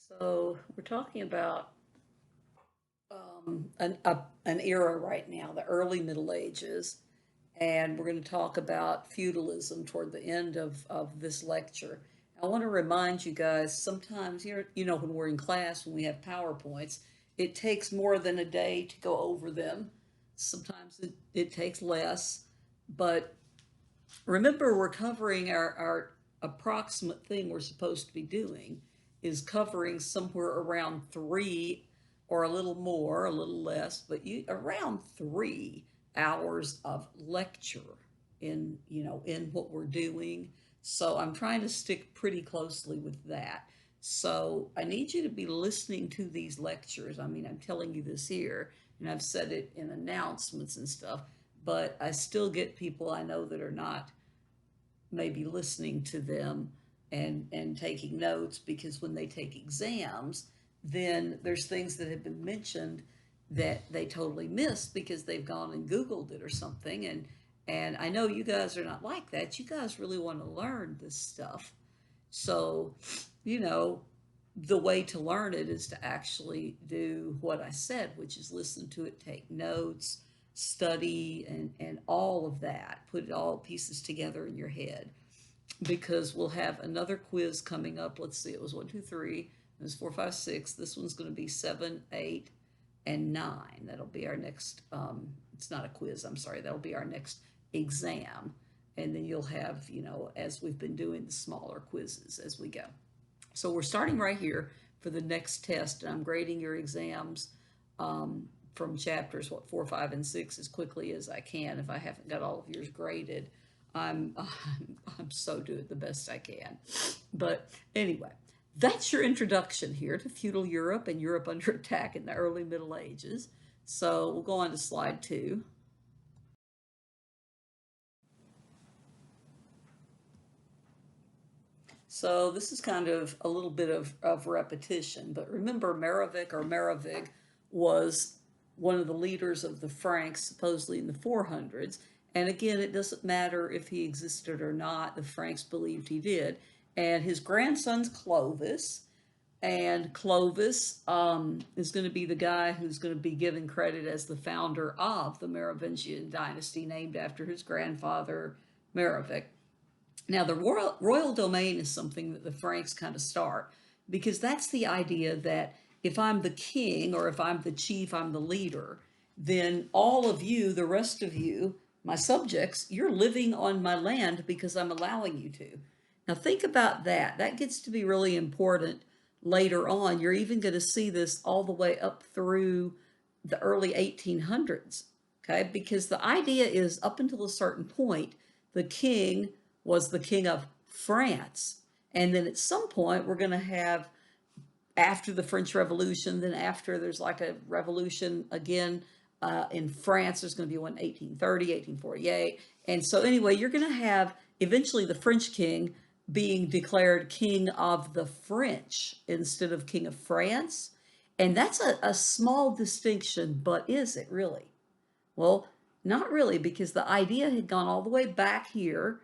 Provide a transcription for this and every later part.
So we're talking about an era right now, the early Middle Ages, and we're going to talk about feudalism toward the end of this lecture. I want to remind you guys, sometimes when we're in class, when we have PowerPoints, it takes more than a day to go over them. Sometimes it takes less, but remember, we're covering our approximate thing we're supposed to be doing is covering somewhere around three or a little more, a little less, but around 3 hours of lecture in what we're doing. So I'm trying to stick pretty closely with that. So I need you to be listening to these lectures. I mean, I'm telling you this here, and I've said it in announcements and stuff, but I still get people I know that are not maybe listening to them and taking notes, because when they take exams, then there's things that have been mentioned that they totally missed because they've gone and Googled it or something. And I know you guys are not like that. You guys really want to learn this stuff. So, you know, the way to learn it is to actually do what I said, which is listen to it, take notes, study, and all of that. Put it all pieces together in your head, because we'll have another quiz coming up. Let's see, it was 1, 2, 3, it was 4, 5, 6. This one's going to be 7, 8, and 9. That'll be our next, it's not a quiz, I'm sorry, that'll be our next exam. And then you'll have, as we've been doing, the smaller quizzes as we go. So we're starting right here for the next test, and I'm grading your exams from chapters 4, 5, and 6 as quickly as I can. If I haven't got all of yours graded, I'm so doing the best I can. But anyway, that's your introduction here to feudal Europe and Europe under attack in the early Middle Ages. So we'll go on to slide 2. So this is kind of a little bit of repetition, but remember, Merovig was one of the leaders of the Franks, supposedly in the 400s. And again, it doesn't matter if he existed or not, the Franks believed he did. And his grandson's Clovis, and Clovis is going to be the guy who's going to be given credit as the founder of the Merovingian dynasty, named after his grandfather, Merovic. Now, the royal domain is something that the Franks kind of start, because that's the idea that if I'm the king, or if I'm the chief, I'm the leader, then all of you, the rest of you, my subjects, you're living on my land because I'm allowing you to. Now, think about that. That gets to be really important later on. You're even going to see this all the way up through the early 1800s, okay? Because the idea is, up until a certain point, the king was the king of France. And then at some point, we're going to have, after the French Revolution, then after there's like a revolution again in France, there's going to be one in 1830, 1848. And so anyway, you're going to have eventually the French king being declared king of the French instead of king of France. And that's a small distinction, but is it really? Well, not really, because the idea had gone all the way back here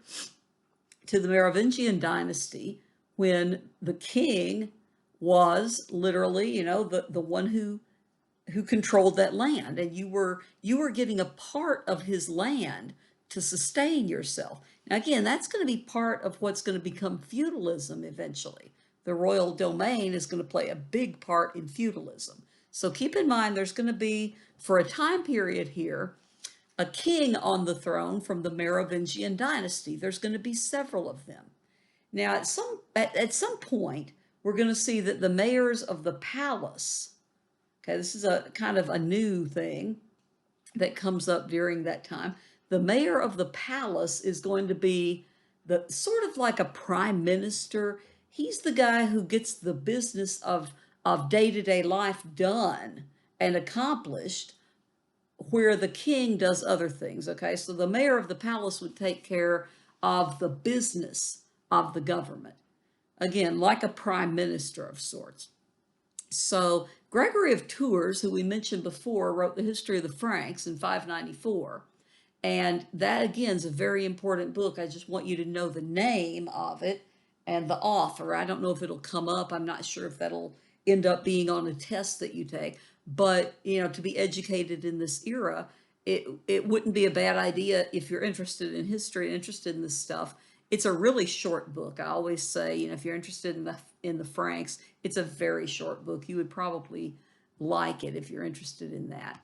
to the Merovingian dynasty, when the king was literally, the one who controlled that land, and you were getting a part of his land to sustain yourself. Now, again, that's going to be part of what's going to become feudalism eventually. The royal domain is going to play a big part in feudalism. So keep in mind, there's going to be, for a time period here, a king on the throne from the Merovingian dynasty. There's going to be several of them. Now, at some point, we're going to see that the mayors of the palace, okay, this is a kind of a new thing that comes up during that time. The mayor of the palace is going to be the sort of like a prime minister. He's the guy who gets the business of day-to-day life done and accomplished, where the king does other things, okay? So the mayor of the palace would take care of the business of the government. Again, like a prime minister of sorts. So Gregory of Tours, who we mentioned before, wrote the History of the Franks in 594. And that, again, is a very important book. I just want you to know the name of it and the author. I don't know if it'll come up. I'm not sure if that'll end up being on a test that you take. But, to be educated in this era, it wouldn't be a bad idea if you're interested in history and interested in this stuff. It's a really short book. I always say, if you're interested in the Franks, it's a very short book. You would probably like it if you're interested in that.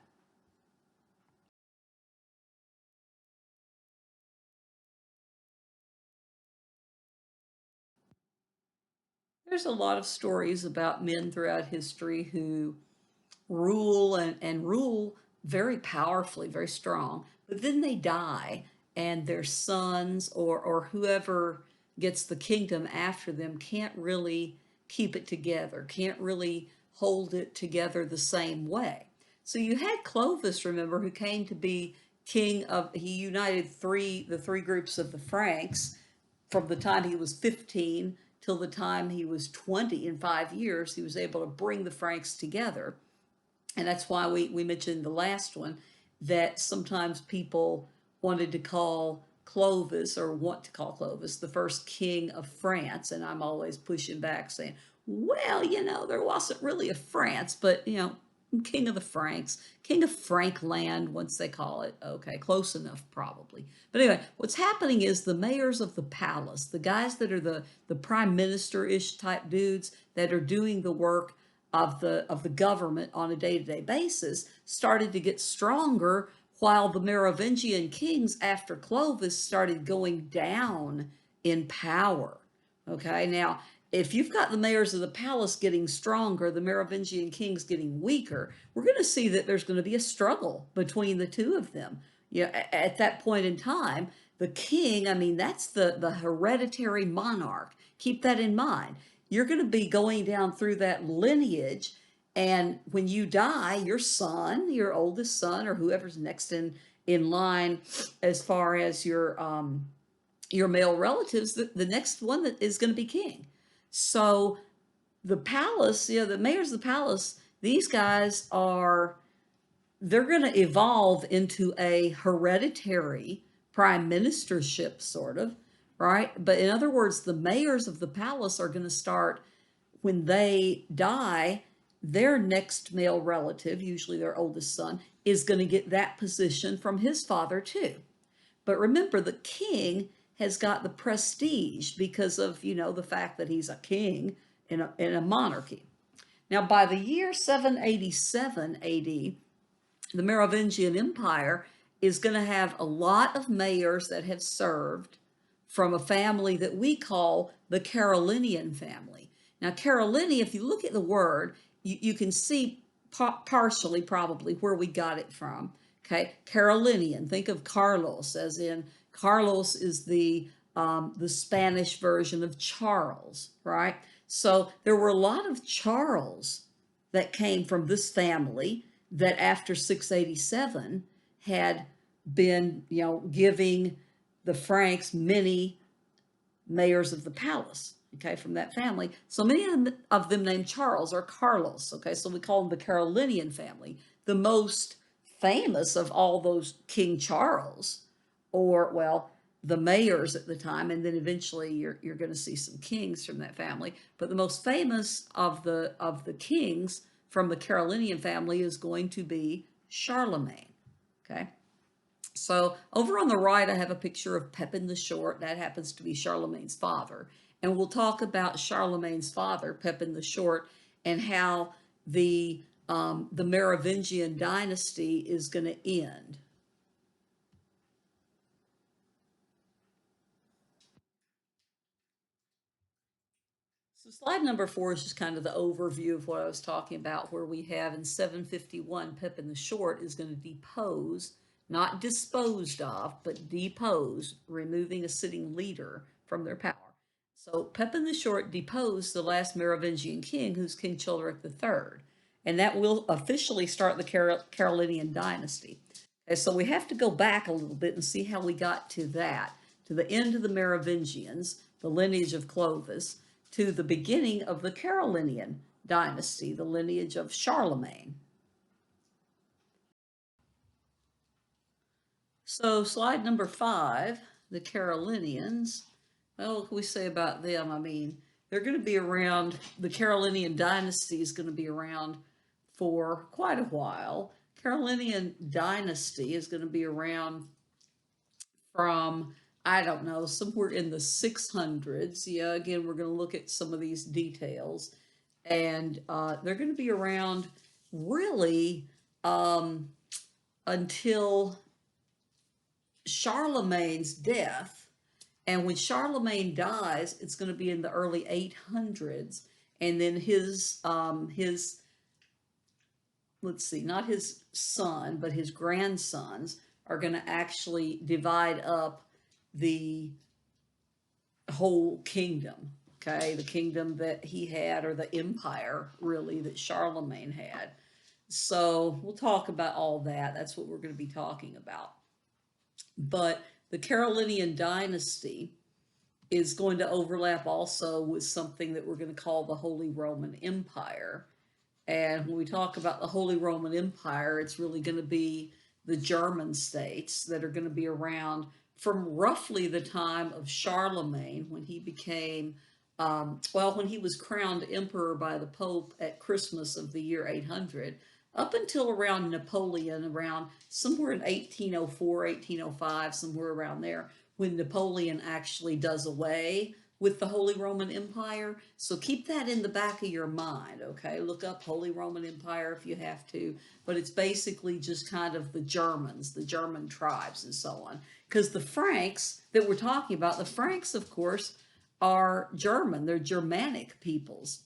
There's a lot of stories about men throughout history who rule and rule very powerfully, very strong, but then they die, and their sons or whoever gets the kingdom after them can't really keep it together, can't really hold it together the same way. So you had Clovis, remember, who came to be king of, he united the three groups of the Franks from the time he was 15 till the time he was 20. In 5 years he was able to bring the Franks together. And that's why we mentioned the last one, that sometimes people wanted to call Clovis, or want to call Clovis, the first king of France. And I'm always pushing back saying, well, there wasn't really a France, but, king of the Franks, king of Frankland, once they call it. Okay, close enough, probably. But anyway, what's happening is the mayors of the palace, the guys that are the prime minister-ish type dudes that are doing the work of the government on a day-to-day basis, started to get stronger, while the Merovingian kings after Clovis started going down in power. Okay, now if you've got the mayors of the palace getting stronger, the Merovingian kings getting weaker, we're going to see that there's going to be a struggle between the two of them. At that point in time, the king, I mean, that's the hereditary monarch. Keep that in mind. You're going to be going down through that lineage, and when you die, your son, your oldest son, or whoever's next in line, as far as your male relatives, the next one that is going to be king. So the palace, the mayors of the palace, these guys are, they're going to evolve into a hereditary prime ministership, sort of, right? But in other words, the mayors of the palace are going to start, when they die, their next male relative, usually their oldest son, is going to get that position from his father too. But remember, the king has got the prestige because of, the fact that he's a king in a monarchy. Now, by the year 787 AD, the Merovingian Empire is going to have a lot of mayors that have served from a family that we call the Carolinian family. Now, Carolini, if you look at the word, you can see partially probably where we got it from. Okay, Carolinian. Think of Carlos, as in Carlos is the Spanish version of Charles, right? So there were a lot of Charles that came from this family that after 687 had been, giving the Franks many mayors of the palace, okay, from that family. So many of them named Charles or Carlos, okay, so we call them the Carolinian family. The most famous of all those King Charles, or, well, the mayors at the time, and then eventually you're going to see some kings from that family. But the most famous of the kings from the Carolinian family is going to be Charlemagne. Okay, so over on the right, I have a picture of Pepin the Short. That happens to be Charlemagne's father. And we'll talk about Charlemagne's father, Pepin the Short, and how the Merovingian dynasty is going to end. So slide number 4 is just kind of the overview of what I was talking about, where we have in 751, Pepin the Short is going to depose, not disposed of, but depose, removing a sitting leader from their power. So Pepin the Short deposed the last Merovingian king, who's King Childeric III, and that will officially start the Carolinian dynasty. And so we have to go back a little bit and see how we got to that, to the end of the Merovingians, the lineage of Clovis, to the beginning of the Carolinian dynasty, the lineage of Charlemagne. So slide number 5, the Carolinians. Well, what can we say about them? I mean, they're going to be around. The Carolingian dynasty is going to be around for quite a while. Carolingian dynasty is going to be around from, I don't know, somewhere in the 600s. Yeah, again, we're going to look at some of these details. And they're going to be around really um, until Charlemagne's death. And when Charlemagne dies, it's going to be in the early 800s. And then his let's see, not his son, but his grandsons are going to actually divide up the whole kingdom. Okay, the kingdom that he had, or the empire really that Charlemagne had. So we'll talk about all that. That's what we're going to be talking about. But the Carolingian dynasty is going to overlap also with something that we're going to call the Holy Roman Empire. And when we talk about the Holy Roman Empire, it's really going to be the German states that are going to be around from roughly the time of Charlemagne, when he became, when he was crowned emperor by the Pope at Christmas of the year 800, up until around Napoleon, around somewhere in 1804, 1805, somewhere around there, when Napoleon actually does away with the Holy Roman Empire. So keep that in the back of your mind, okay? Look up Holy Roman Empire if you have to, but it's basically just kind of the Germans, the German tribes and so on. Because the Franks that we're talking about, the Franks, of course, are German. They're Germanic peoples.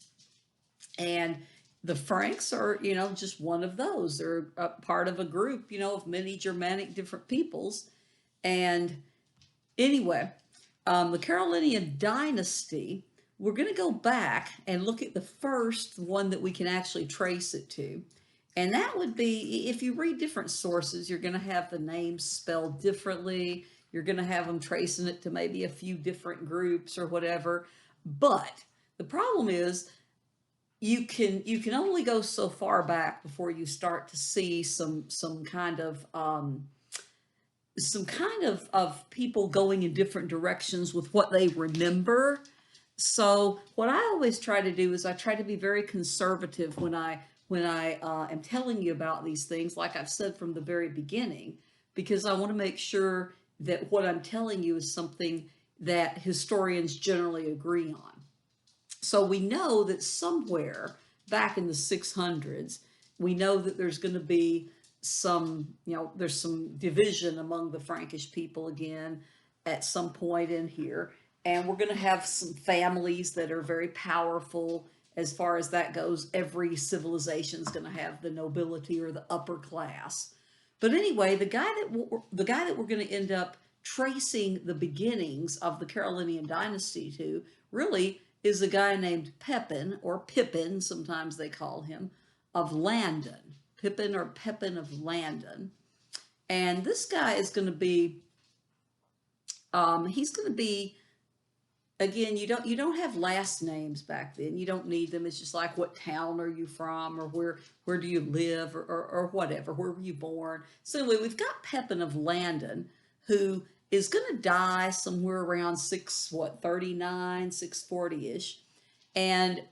And the Franks are, just one of those. They're a part of a group, of many Germanic different peoples. And anyway, the Carolingian dynasty, we're going to go back and look at the first one that we can actually trace it to. And that would be, if you read different sources, you're going to have the names spelled differently. You're going to have them tracing it to maybe a few different groups or whatever. But the problem is, you can only go so far back before you start to see some kind of people going in different directions with what they remember. So what I always try to do is I try to be very conservative when I am telling you about these things, like I've said from the very beginning, because I want to make sure that what I'm telling you is something that historians generally agree on. So we know that somewhere back in the 600s, we know that there's going to be there's some division among the Frankish people again at some point in here. And we're going to have some families that are very powerful as far as that goes. Every civilization is going to have the nobility or the upper class. But anyway, the guy that we're going to end up tracing the beginnings of the Carolingian dynasty to really is a guy named Pepin, or Pippin, sometimes they call him, of Landen. Pippin or Pepin of Landen. And this guy is going to be, he's going to be, again, you don't have last names back then. You don't need them. It's just like, what town are you from, or where do you live, or whatever, where were you born? So anyway, we've got Pepin of Landen, who is going to die somewhere around 639, 640-ish. And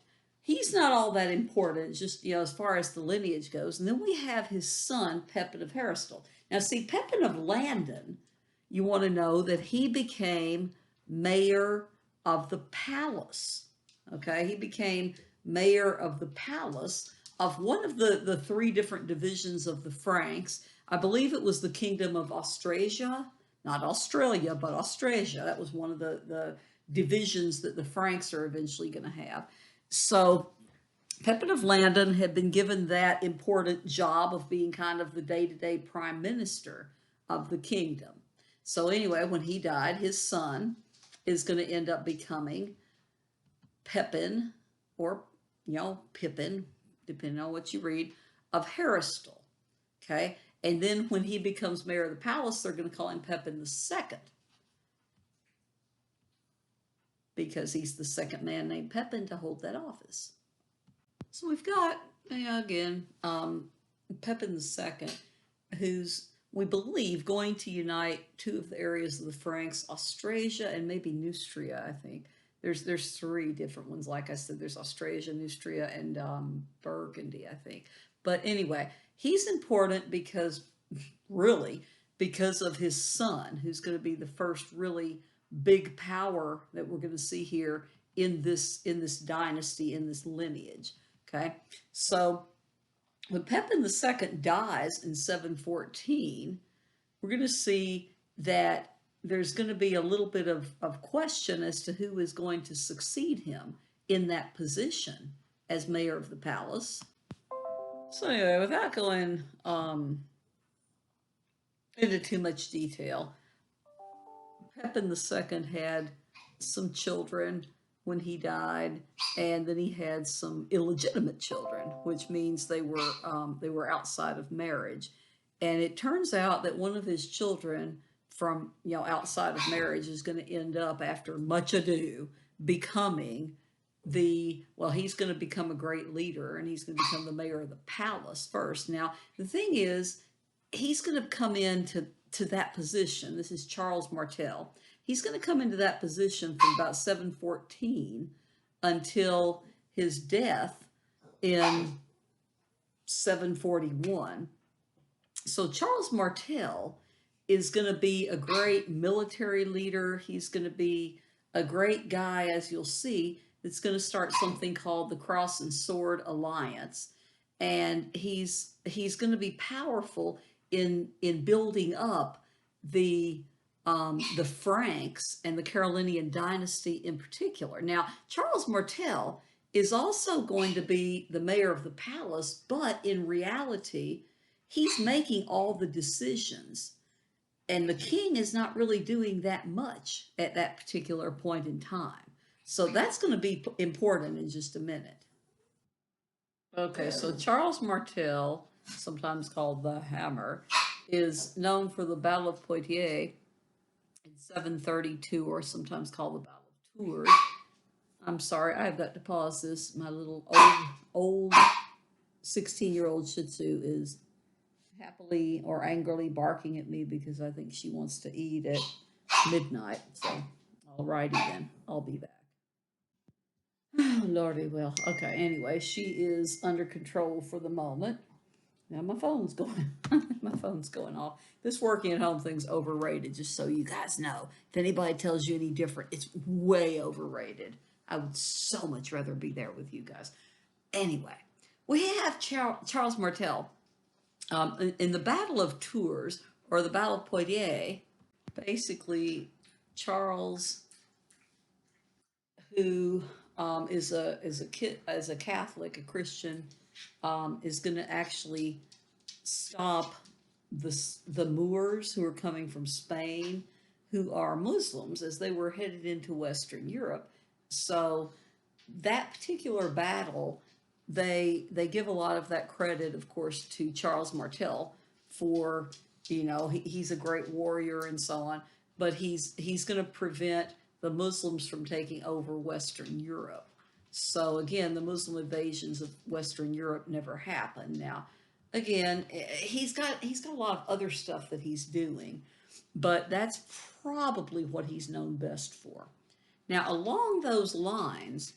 he's not all that important, just, as far as the lineage goes. And then we have his son, Pepin of Heristal. Now, see, Pepin of Landen, you want to know that he became mayor of the palace. Okay, he became mayor of the palace of one of the three different divisions of the Franks. I believe it was the kingdom of Austrasia, not Australia, but Austrasia. That was one of the divisions that the Franks are eventually going to have. So Pepin of Landen had been given that important job of being kind of the day-to-day prime minister of the kingdom. So anyway, when he died, his son is going to end up becoming Pepin, or, Pippin, depending on what you read, of Heristal. Okay? And then when he becomes mayor of the palace, they're going to call him Pepin II, because he's the second man named Pepin to hold that office. So we've got, again, Pepin II, who's, we believe, going to unite two of the areas of the Franks, Austrasia and maybe Neustria, I think. There's three different ones. Like I said, there's Austrasia, Neustria, and Burgundy, I think. But anyway, he's important because really because of his son, who's going to be the first really big power that we're going to see here in this dynasty, in this lineage. Okay, so when Pepin II dies in 714, we're going to see that there's going to be a little bit of question as to who is going to succeed him in that position as mayor of the palace. So anyway, without going into too much detail, Pepin II had some children when he died, and then he had some illegitimate children, which means they were outside of marriage. And it turns out that one of his children from outside of marriage is going to end up, after much ado, becoming he's going to become a great leader, and he's going to become the mayor of the palace first. Now the thing is, he's going to come into that position. This is Charles Martel. He's going to come into that position from about 714 until his death in 741. So Charles Martel is going to be a great military leader. He's going to be a great guy, as you'll see, that's going to start something called the Cross and Sword Alliance. And he's going to be powerful in building up the Franks and the Carolingian dynasty in particular. Now, Charles Martel is also going to be the mayor of the palace, but in reality, he's making all the decisions, and the king is not really doing that much at that particular point in time. So that's going to be important in just a minute. Okay, so Charles Martel, sometimes called the Hammer, is known for the Battle of Poitiers in 732, or sometimes called the Battle of Tours. I'm sorry, I've got to pause this. My little old 16-year-old Shih Tzu is happily or angrily barking at me because I think she wants to eat at midnight. So, alrighty then, I'll be back. Oh, Lordy, well, okay, anyway, she is under control for the moment. Now my phone's going, my phone's going off. This working at home thing's overrated, just so you guys know. If anybody tells you any different, it's way overrated. I would so much rather be there with you guys. Anyway, we have Charles Martel. In the Battle of Tours, or the Battle of Poitiers, basically Charles, who is a Catholic, a Christian, is going to actually stop the Moors who are coming from Spain, who are Muslims, as they were headed into Western Europe. So that particular battle, they give a lot of that credit, of course, to Charles Martel for, he's a great warrior and so on, but he's going to prevent the Muslims from taking over Western Europe. So again, the Muslim invasions of Western Europe never happened. Now, again, he's got a lot of other stuff that he's doing, but that's probably what he's known best for. Now, along those lines,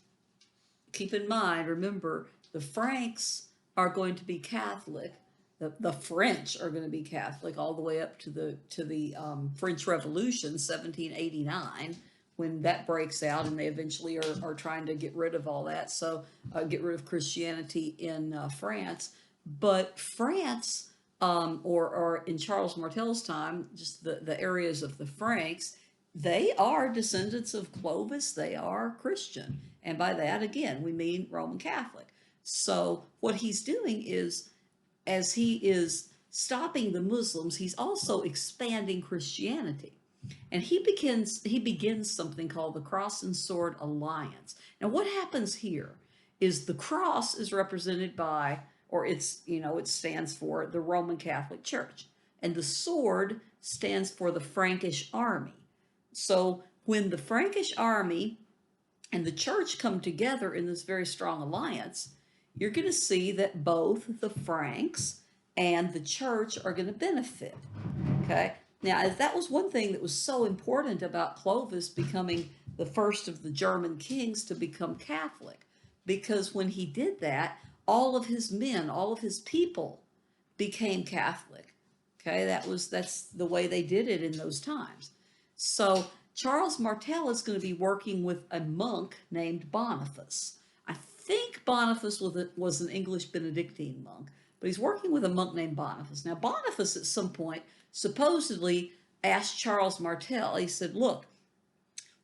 keep in mind, remember, the Franks are going to be Catholic. The French are going to be Catholic all the way up to the French Revolution, 1789, when that breaks out, and they eventually are trying to get rid of all that. So get rid of Christianity in France. But France, or in Charles Martel's time, just the areas of the Franks, they are descendants of Clovis. They are Christian. And by that, again, we mean Roman Catholic. So what he's doing is, as he is stopping the Muslims, he's also expanding Christianity. And he begins something called the Cross and Sword Alliance. Now, what happens here is the cross is represented by, or it stands for the Roman Catholic Church, and the sword stands for the Frankish army. So when the Frankish army and the church come together in this very strong alliance, you're going to see that both the Franks and the church are going to benefit. Okay. Now, that was one thing that was so important about Clovis becoming the first of the German kings to become Catholic, because when he did that, all of his men, all of his people became Catholic. Okay, that's the way they did it in those times. So Charles Martel is going to be working with a monk named Boniface. I think Boniface was an English Benedictine monk, but he's working with a monk named Boniface. Now, Boniface at some point supposedly asked Charles Martel, he said, look,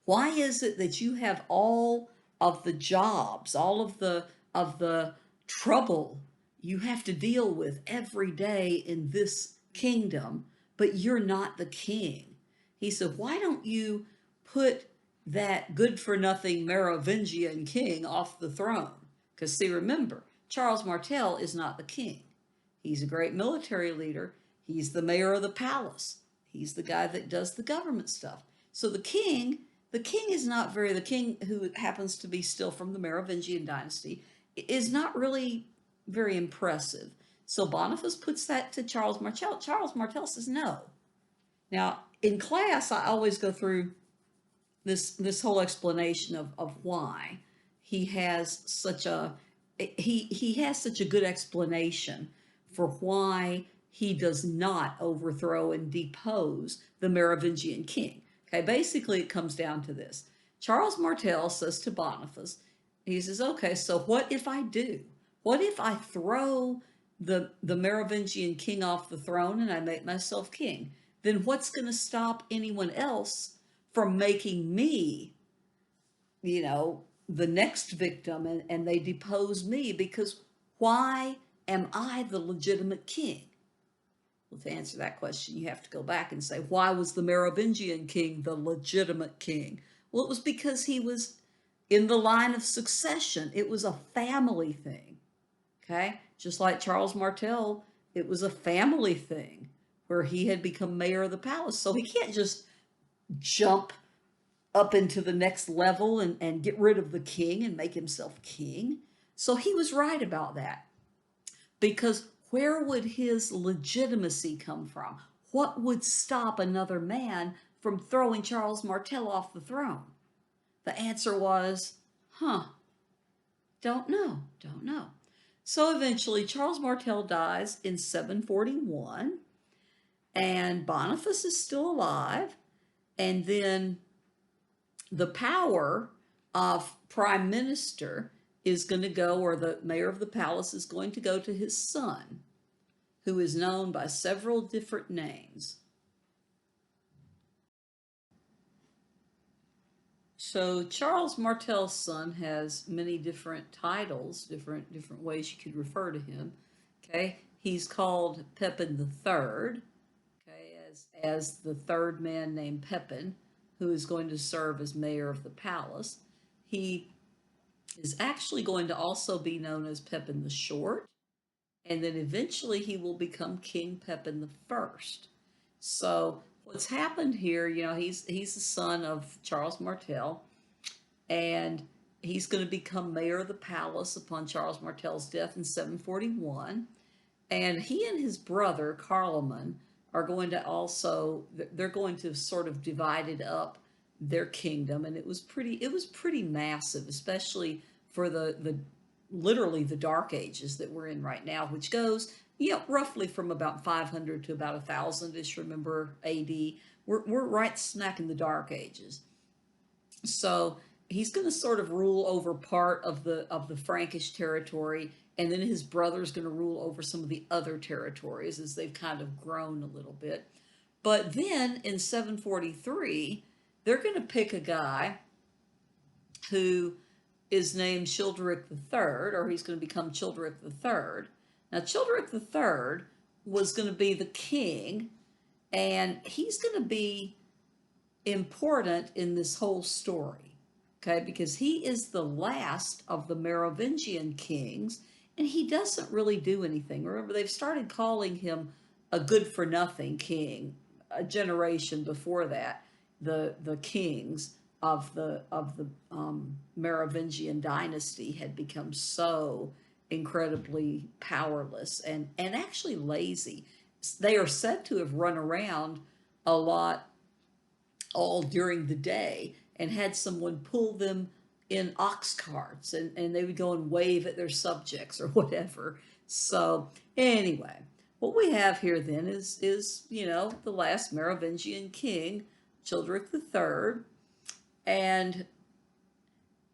why is it that you have all of the jobs, all of the trouble you have to deal with every day in this kingdom, but you're not the king? He said, why don't you put that good for nothing Merovingian king off the throne? Because see, remember, Charles Martel is not the king. He's a great military leader. He's the mayor of the palace. He's the guy that does the government stuff. So the king is not very, the king who happens to be still from the Merovingian dynasty, is not really very impressive. So Boniface puts that to Charles Martel. Charles Martel says no. Now, in class, I always go through this whole explanation of why he has such a he has such a good explanation for why he does not overthrow and depose the Merovingian king. Okay, basically it comes down to this. Charles Martel says to Boniface, he says, okay, so what if I do? What if I throw the Merovingian king off the throne and I make myself king? Then what's going to stop anyone else from making me, the next victim, and they depose me? Because why am I the legitimate king? Well, to answer that question, you have to go back and say, why was the Merovingian king the legitimate king? Well, it was because he was in the line of succession. It was a family thing. Okay? Just like Charles Martel, it was a family thing where he had become mayor of the palace. So he can't just jump up into the next level and get rid of the king and make himself king. So he was right about that. Because where would his legitimacy come from? What would stop another man from throwing Charles Martel off the throne? The answer was, don't know. So eventually, Charles Martel dies in 741, and Boniface is still alive, and then the power of prime minister is going to go, or the mayor of the palace is going to go to his son, who is known by several different names. So Charles Martel's son has many different titles, different ways you could refer to him. Okay, he's called Pepin the Third. Okay, as the third man named Pepin, who is going to serve as mayor of the palace. He is actually going to also be known as Pepin the Short, and then eventually he will become King Pepin the First. So what's happened here, he's the son of Charles Martel, and he's going to become mayor of the palace upon Charles Martel's death in 741. And he and his brother Charlemagne are going to also, they're going to sort of divided up their kingdom, and it was pretty massive, especially for the literally the Dark Ages that we're in right now, which goes, roughly from about 500 to about 1000-ish, remember, AD. We're right smack in the Dark Ages. So he's going to sort of rule over part of the Frankish territory, and then his brother's going to rule over some of the other territories as they've kind of grown a little bit. But then in 743, they're going to pick a guy who is named Childeric III, or he's going to become Childeric III. Now, Childeric III was going to be the king, and he's going to be important in this whole story, okay, because he is the last of the Merovingian kings, and he doesn't really do anything. Remember, they've started calling him a good-for-nothing king a generation before that. The kings of the Merovingian dynasty had become so incredibly powerless and actually lazy. They are said to have run around a lot all during the day and had someone pull them in ox carts, and they would go and wave at their subjects or whatever. So anyway, what we have here then is the last Merovingian king, Childeric III, and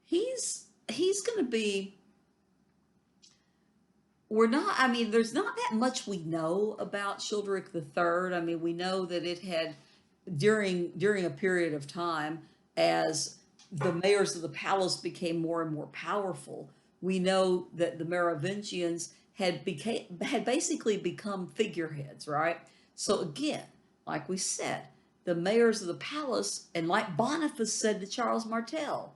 he's going to be we're not I mean there's not that much we know about Childeric III. I mean, we know that it had during a period of time, as the mayors of the palace became more and more powerful, we know that the Merovingians had basically become figureheads, right? So again, like we said, the mayors of the palace, and like Boniface said to Charles Martel,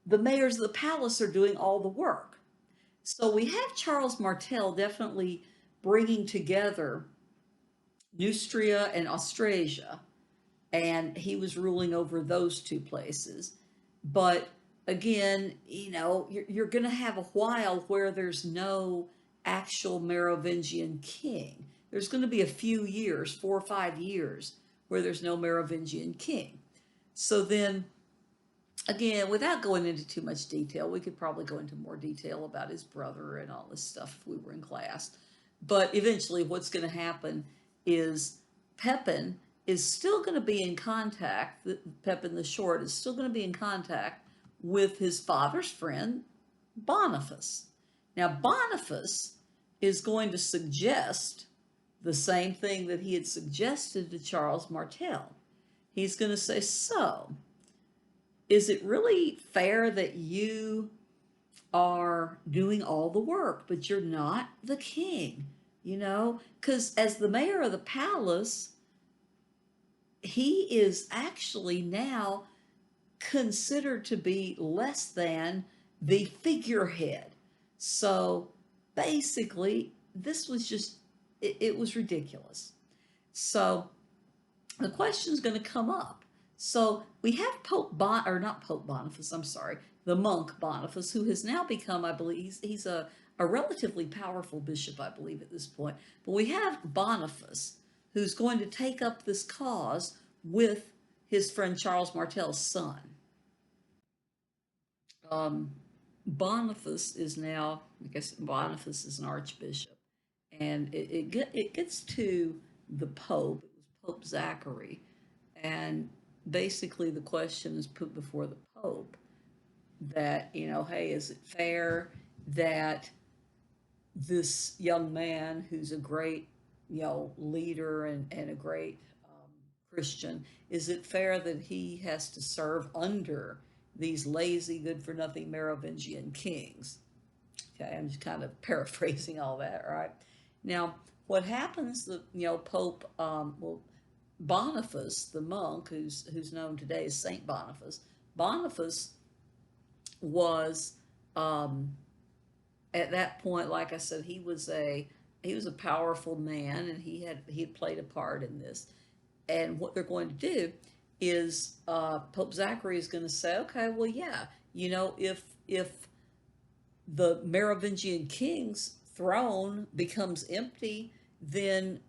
the mayors of the palace are doing all the work. So we have Charles Martel definitely bringing together Neustria and Austrasia, and he was ruling over those two places. But again, you're going to have a while where there's no actual Merovingian king. There's going to be a few years, 4 or 5 years, where there's no Merovingian king. So then, again, without going into too much detail, we could probably go into more detail about his brother and all this stuff if we were in class. But eventually, what's going to happen is Pepin is still going to be in contact, Pepin the Short is still going to be in contact with his father's friend, Boniface. Now, Boniface is going to suggest the same thing that he had suggested to Charles Martel. He's going to say, so, is it really fair that you are doing all the work, but you're not the king? Because as the mayor of the palace, he is actually now considered to be less than the figurehead. So basically, this was just, it was ridiculous. So the question is going to come up. So we have not Pope Boniface, I'm sorry, the monk Boniface, who has now become, I believe, he's a relatively powerful bishop, I believe, at this point. But we have Boniface, who's going to take up this cause with his friend Charles Martel's son. Um, Boniface is now, I guess Boniface is an archbishop, and it gets to the Pope. It was Pope Zachary, and basically the question is put before the Pope that, hey, is it fair that this young man who's a great, leader and a great Christian, is it fair that he has to serve under these lazy, good for nothing Merovingian kings? Okay, I'm just kind of paraphrasing all that, right? Now, what happens, Pope, Boniface, the monk, who's known today as Saint Boniface, Boniface was at that point, like I said, he was a powerful man, and he had played a part in this. And what they're going to do is Pope Zachary is going to say, okay, well, yeah, if the Merovingian king's throne becomes empty, then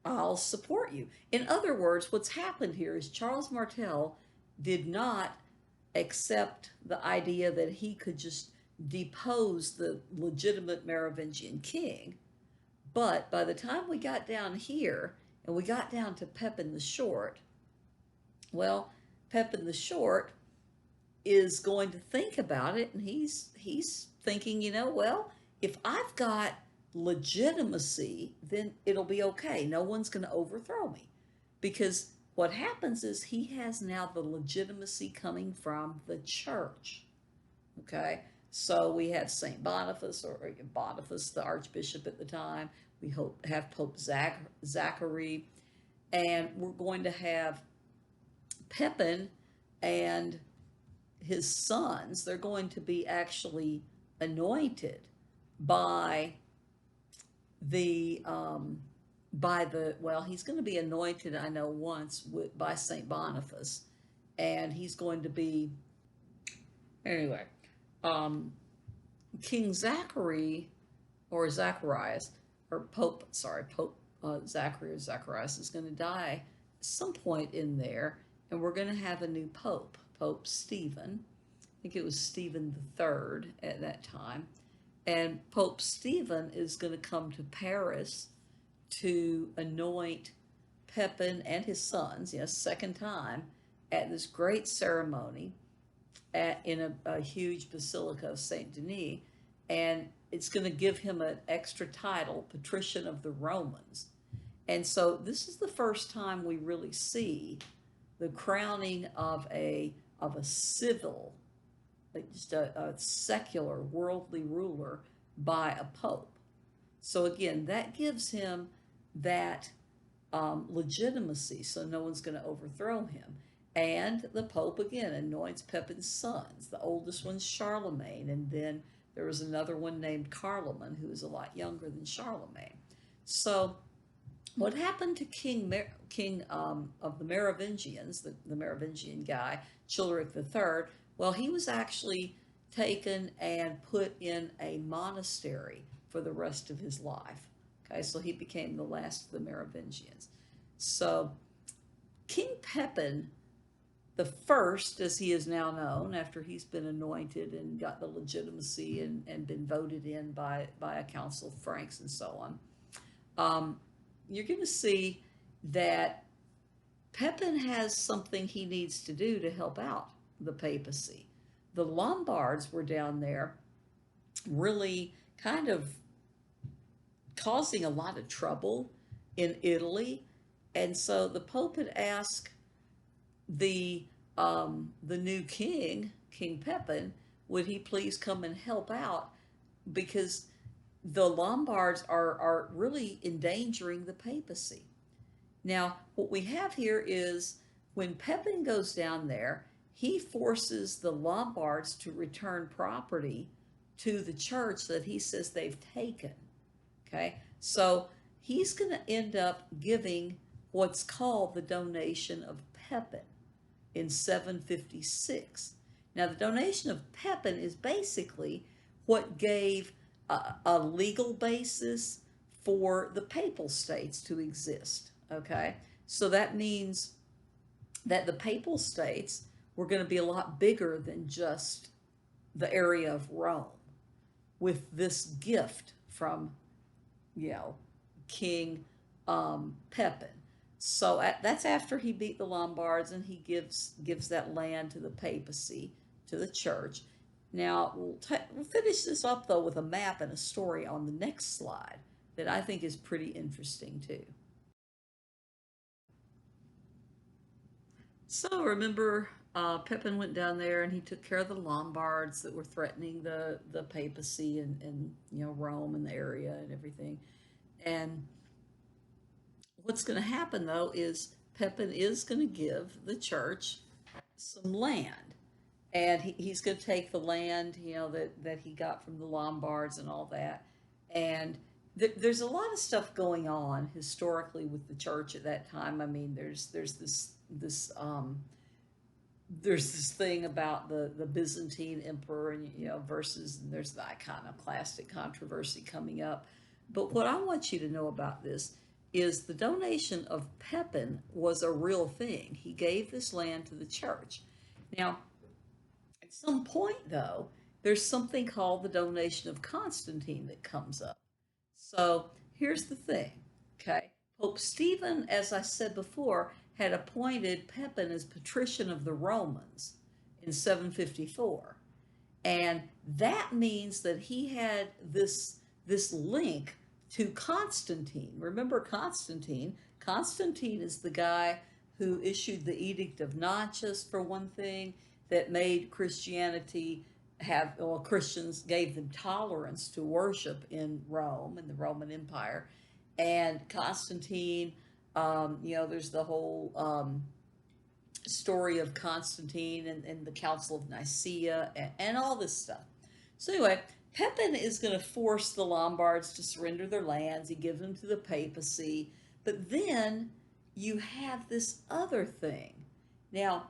I'll support you. In other words, what's happened here is Charles Martel did not accept the idea that he could just depose the legitimate Merovingian king. But by the time we got down here and we got down to Pepin the Short, well, Pepin the Short is going to think about it, and he's thinking, well, if I've got legitimacy, then it'll be okay. No one's going to overthrow me. Because what happens is he has now the legitimacy coming from the church. Okay? So we have St. Boniface, or Boniface, the archbishop at the time. We have Pope Zachary. And we're going to have Pepin and his sons. They're going to be actually anointed by the well, he's going to be anointed, I know, once by St. Boniface, and he's going to be, anyway, King Zachary, or Zacharias, or Pope, sorry, Pope Zachary or Zacharias is going to die at some point in there, and we're going to have a new pope, Pope Stephen. I think it was Stephen the Third at that time. And Pope Stephen is going to come to Paris to anoint Pepin and his sons, yes, second time, at this great ceremony in a huge basilica of Saint Denis. And it's going to give him an extra title, Patrician of the Romans. And so this is the first time we really see the crowning of a civil, like just a secular worldly ruler by a pope. So again, that gives him that legitimacy, so no one's going to overthrow him. And the pope again anoints Pepin's sons. The oldest one's Charlemagne, and then there was another one named Carloman, who was a lot younger than Charlemagne. So what happened to King of the Merovingians, the Merovingian guy, Childeric III? Well, he was actually taken and put in a monastery for the rest of his life. Okay, so he became the last of the Merovingians. So King Pepin the First, as he is now known, after he's been anointed and got the legitimacy and been voted in by a council of Franks and so on, you're going to see that Pepin has something he needs to do to help out the papacy. The Lombards were down there really kind of causing a lot of trouble in Italy. And so the Pope had asked the new king, King Pepin, would he please come and help out, because the Lombards are really endangering the papacy. Now, what we have here is when Pepin goes down there, he forces the Lombards to return property to the church that he says they've taken. Okay, so he's going to end up giving what's called the donation of Pepin in 756. Now, the donation of Pepin is basically what gave a legal basis for the papal states to exist. Okay, so that means that the papal states were going to be a lot bigger than just the area of Rome, with this gift from, King Pepin. So that's after he beat the Lombards, and he gives that land to the papacy, to the church. Now, we'll finish this up, though, with a map and a story on the next slide that I think is pretty interesting, too. So remember, Pepin went down there and he took care of the Lombards that were threatening the papacy and Rome and the area and everything. And what's going to happen, though, is Pepin is going to give the church some land. And he's going to take the land, that he got from the Lombards and all that. And there's a lot of stuff going on historically with the church at that time. I mean, there's this thing about the Byzantine emperor, and versus, and there's the iconoclastic controversy coming up. But what I want you to know about this is the donation of Pepin was a real thing. He gave this land to the church. Now, at some point, though, there's something called the donation of Constantine that comes up. So here's the thing, okay? Pope Stephen, as I said before, had appointed Pepin as Patrician of the Romans in 754. And that means that he had this link to Constantine. Remember Constantine? Constantine is the guy who issued the Edict of Nantes, for one thing, that made Christianity Christians, gave them tolerance to worship in Rome, in the Roman Empire. And Constantine, there's the whole story of Constantine and the Council of Nicaea and all this stuff. So anyway, Pepin is going to force the Lombards to surrender their lands. He gives them to the papacy. But then you have this other thing. Now,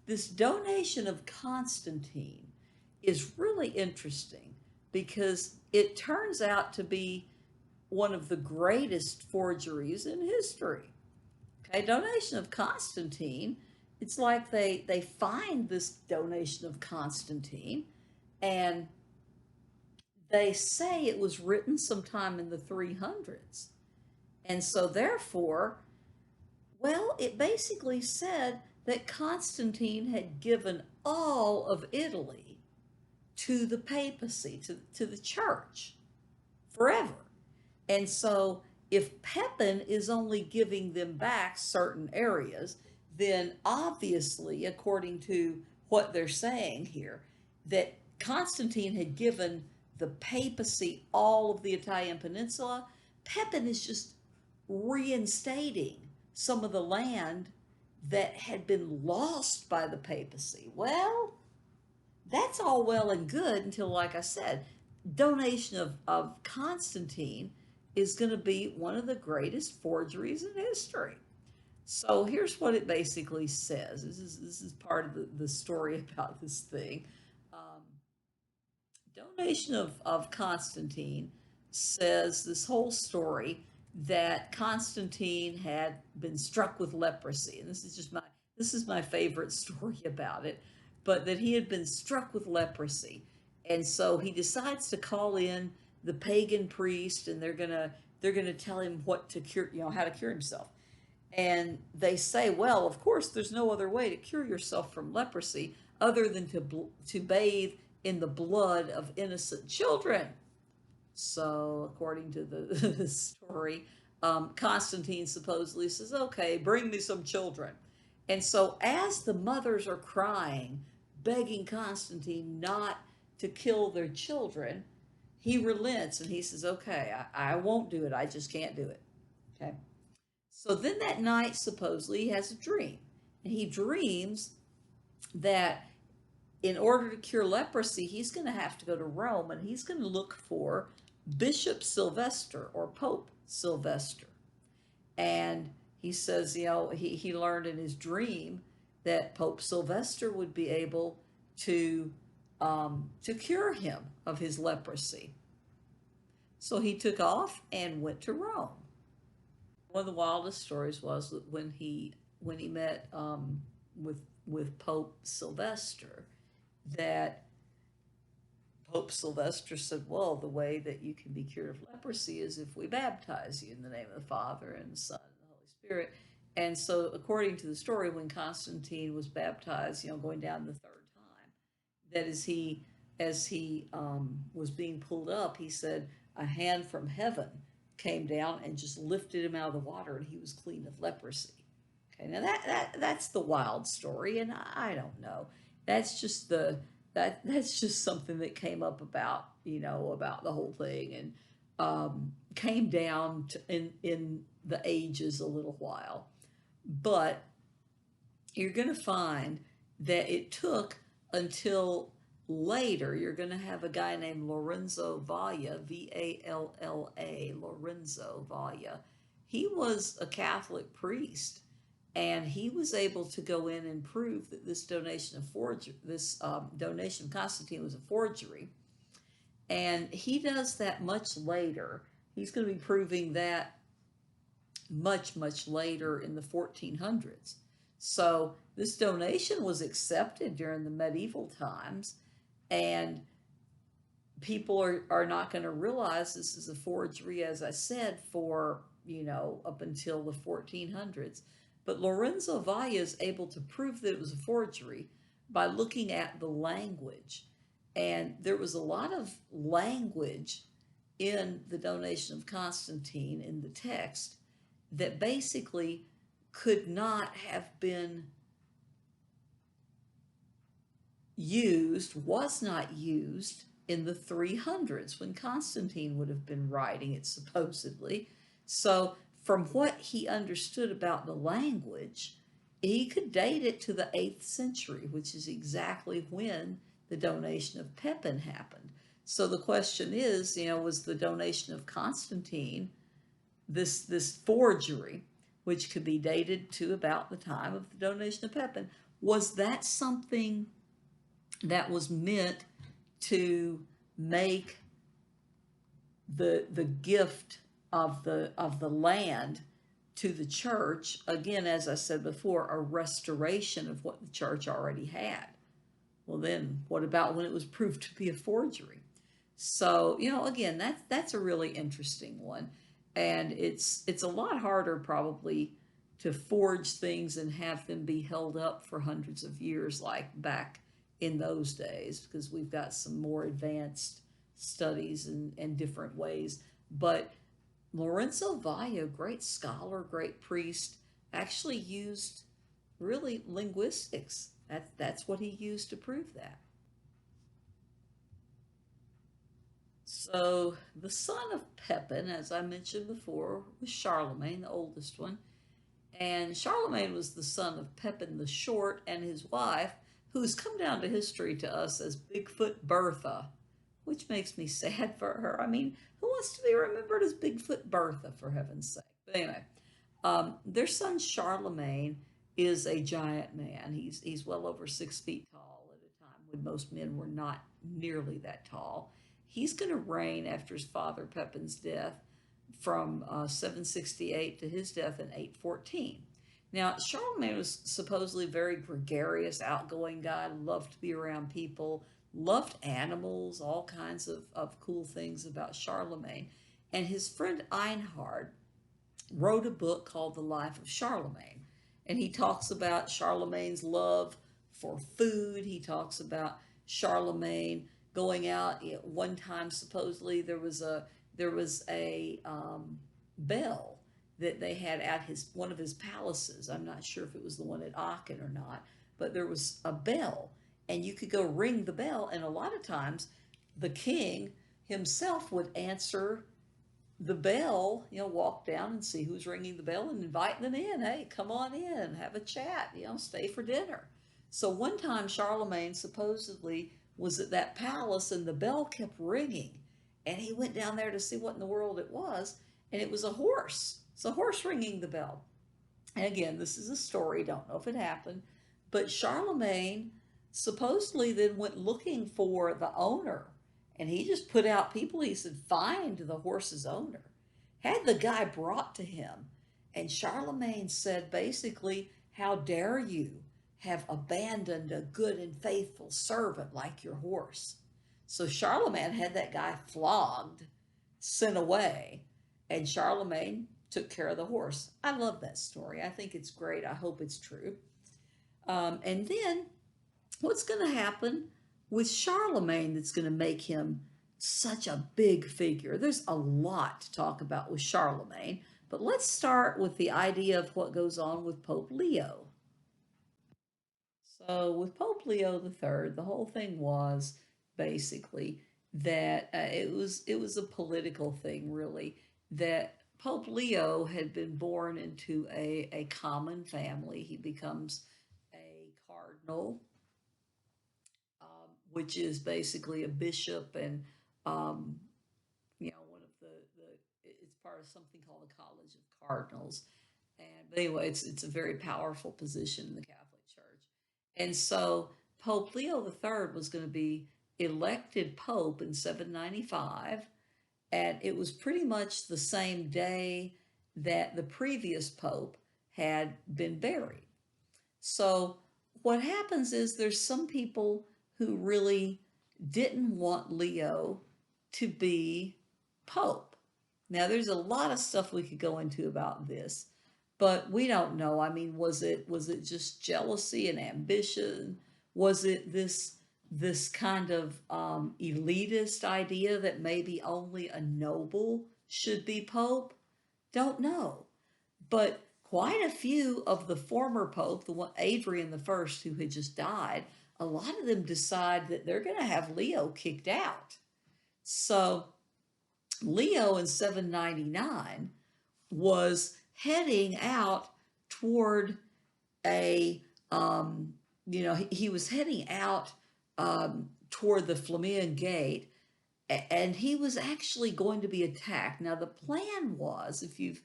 this donation of Constantine is really interesting because it turns out to be one of the greatest forgeries in history. Okay, donation of Constantine it's like they find this donation of Constantine, and they say it was written sometime in the 300s. And so therefore, well, it basically said that Constantine had given all of Italy to the papacy, to the church, forever. And so if Pepin is only giving them back certain areas, then obviously, according to what they're saying here, that Constantine had given the papacy all of the Italian peninsula. Pepin is just reinstating some of the land that had been lost by the papacy. Well, that's all well and good until, like I said, donation of Constantine is going to be one of the greatest forgeries in history. So here's what it basically says. This is part of the story about this thing. Um, donation of Constantine says this whole story that Constantine had been struck with leprosy, and this is my favorite story about it, but that he had been struck with leprosy, and so he decides to call in the pagan priest, and they're gonna tell him what to cure, how to cure himself. And they say, well, of course, there's no other way to cure yourself from leprosy other than to bathe in the blood of innocent children. So, according to the story, Constantine supposedly says, okay, bring me some children. And so, as the mothers are crying, begging Constantine not to kill their children, he relents and he says, okay, I won't do it. I just can't do it. Okay. So then that night, supposedly, he has a dream. And he dreams that in order to cure leprosy, he's going to have to go to Rome and he's going to look for Bishop Sylvester or Pope Sylvester. And he says, he learned in his dream that Pope Sylvester would be able to cure him of his leprosy. So he took off and went to Rome. One of the wildest stories was that when he met with Pope Sylvester, that Pope Sylvester said, well, the way that you can be cured of leprosy is if we baptize you in the name of the Father and the Son and the Holy Spirit. And so, according to the story, when Constantine was baptized, going down the third time, that as he was being pulled up, he said a hand from heaven came down and just lifted him out of the water, and he was clean of leprosy. Okay, now that's the wild story, and I don't know. That's just that's just something that came up about the whole thing, and came down in the ages a little while. But you're going to find that it took until later. You're going to have a guy named Lorenzo Valla, Valla, Lorenzo Valla. He was a Catholic priest, and he was able to go in and prove that this donation of Constantine was a forgery. And he does that much later. He's going to be proving that much, much later in the 1400s. So this donation was accepted during the medieval times, and people are not going to realize this is a forgery, as I said, for, up until the 1400s. But Lorenzo Valla is able to prove that it was a forgery by looking at the language. And there was a lot of language in the donation of Constantine in the text that basically could not have been used, was not used in the 300s when Constantine would have been writing it, supposedly. So from what he understood about the language, he could date it to the 8th century, which is exactly when the donation of Pepin happened. So the question is, was the donation of Constantine this forgery, which could be dated to about the time of the donation of Pepin, was that something that was meant to make the gift of the land to the church, again, as I said before, a restoration of what the church already had. Well, then what about when it was proved to be a forgery? So, again, that's a really interesting one. And it's a lot harder probably to forge things and have them be held up for hundreds of years like back in those days, because we've got some more advanced studies and different ways. But Lorenzo Valle, great scholar, great priest, actually used really linguistics. That's what he used to prove that. So the son of Pepin, as I mentioned before, was Charlemagne, the oldest one. And Charlemagne was the son of Pepin the Short and his wife, who's come down to history to us as Bigfoot Bertha, which makes me sad for her. I mean, who wants to be remembered as Bigfoot Bertha, for heaven's sake? But anyway, their son Charlemagne is a giant man. He's well over 6 feet tall at a time when most men were not nearly that tall. He's going to reign after his father Pepin's death from 768 to his death in 814. Now, Charlemagne was supposedly a very gregarious, outgoing guy, loved to be around people, loved animals, all kinds of cool things about Charlemagne. And his friend Einhard wrote a book called The Life of Charlemagne. And he talks about Charlemagne's love for food. He talks about Charlemagne going out. One time, supposedly, there was a bell that they had at his one of his palaces. I'm not sure if it was the one at Aachen or not, but there was a bell, and you could go ring the bell. And a lot of times, the king himself would answer the bell, walk down and see who's ringing the bell and invite them in. Hey, come on in, have a chat, stay for dinner. So one time Charlemagne supposedly was at that palace and the bell kept ringing. And he went down there to see what in the world it was. And it was a horse. It's a horse ringing the bell. And again, this is a story, don't know if it happened. But Charlemagne supposedly then went looking for the owner, and he just put out people. He said, find the horse's owner. Had the guy brought to him. And Charlemagne said, basically, how dare you have abandoned a good and faithful servant like your horse? So Charlemagne had that guy flogged, sent away, and Charlemagne took care of the horse. I love that story. I think it's great. I hope it's true. And then what's going to happen with Charlemagne that's going to make him such a big figure? There's a lot to talk about with Charlemagne, but let's start with the idea of what goes on with Pope Leo. So with Pope Leo III, the whole thing was basically that it was a political thing, really, that Pope Leo had been born into a common family. He becomes a cardinal, which is basically a bishop, and um, one of it's part of something called the College of Cardinals. And but anyway, it's a very powerful position in the Catholic Church. And so Pope Leo III was going to be elected Pope in 795, and it was pretty much the same day that the previous Pope had been buried. So what happens is there's some people who really didn't want Leo to be Pope. Now there's a lot of stuff we could go into about this, but we don't know. I mean, was it just jealousy and ambition? Was it this kind of elitist idea that maybe only a noble should be Pope? Don't know. But quite a few of the former Pope, the one Adrian the First, who had just died, a lot of them decide that they're going to have Leo kicked out. So Leo in 799 was heading out toward a, he was heading out toward the Flamean Gate, and he was actually going to be attacked. Now, the plan was, if you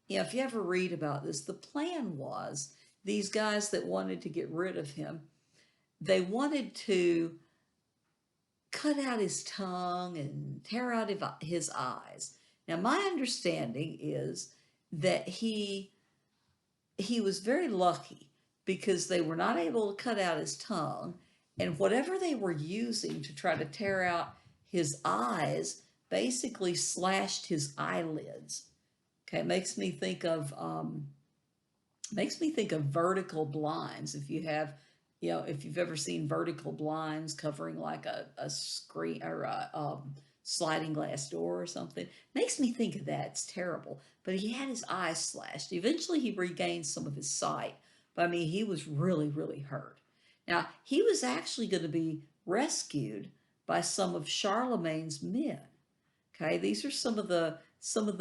ever read about this, the plan was these guys that wanted to get rid of him, they wanted to cut out his tongue and tear out his eyes. Now, my understanding is that he he was very lucky because they were not able to cut out his tongue, and whatever they were using to try to tear out his eyes basically slashed his eyelids. Okay, it makes me think of vertical blinds. If you have, if you've ever seen vertical blinds covering like a screen or a sliding glass door or something, makes me think of that. It's terrible. But he had his eyes slashed. Eventually, he regained some of his sight. But I mean, he was really, really hurt. Now, he was actually going to be rescued by some of Charlemagne's men. Okay, these are some of the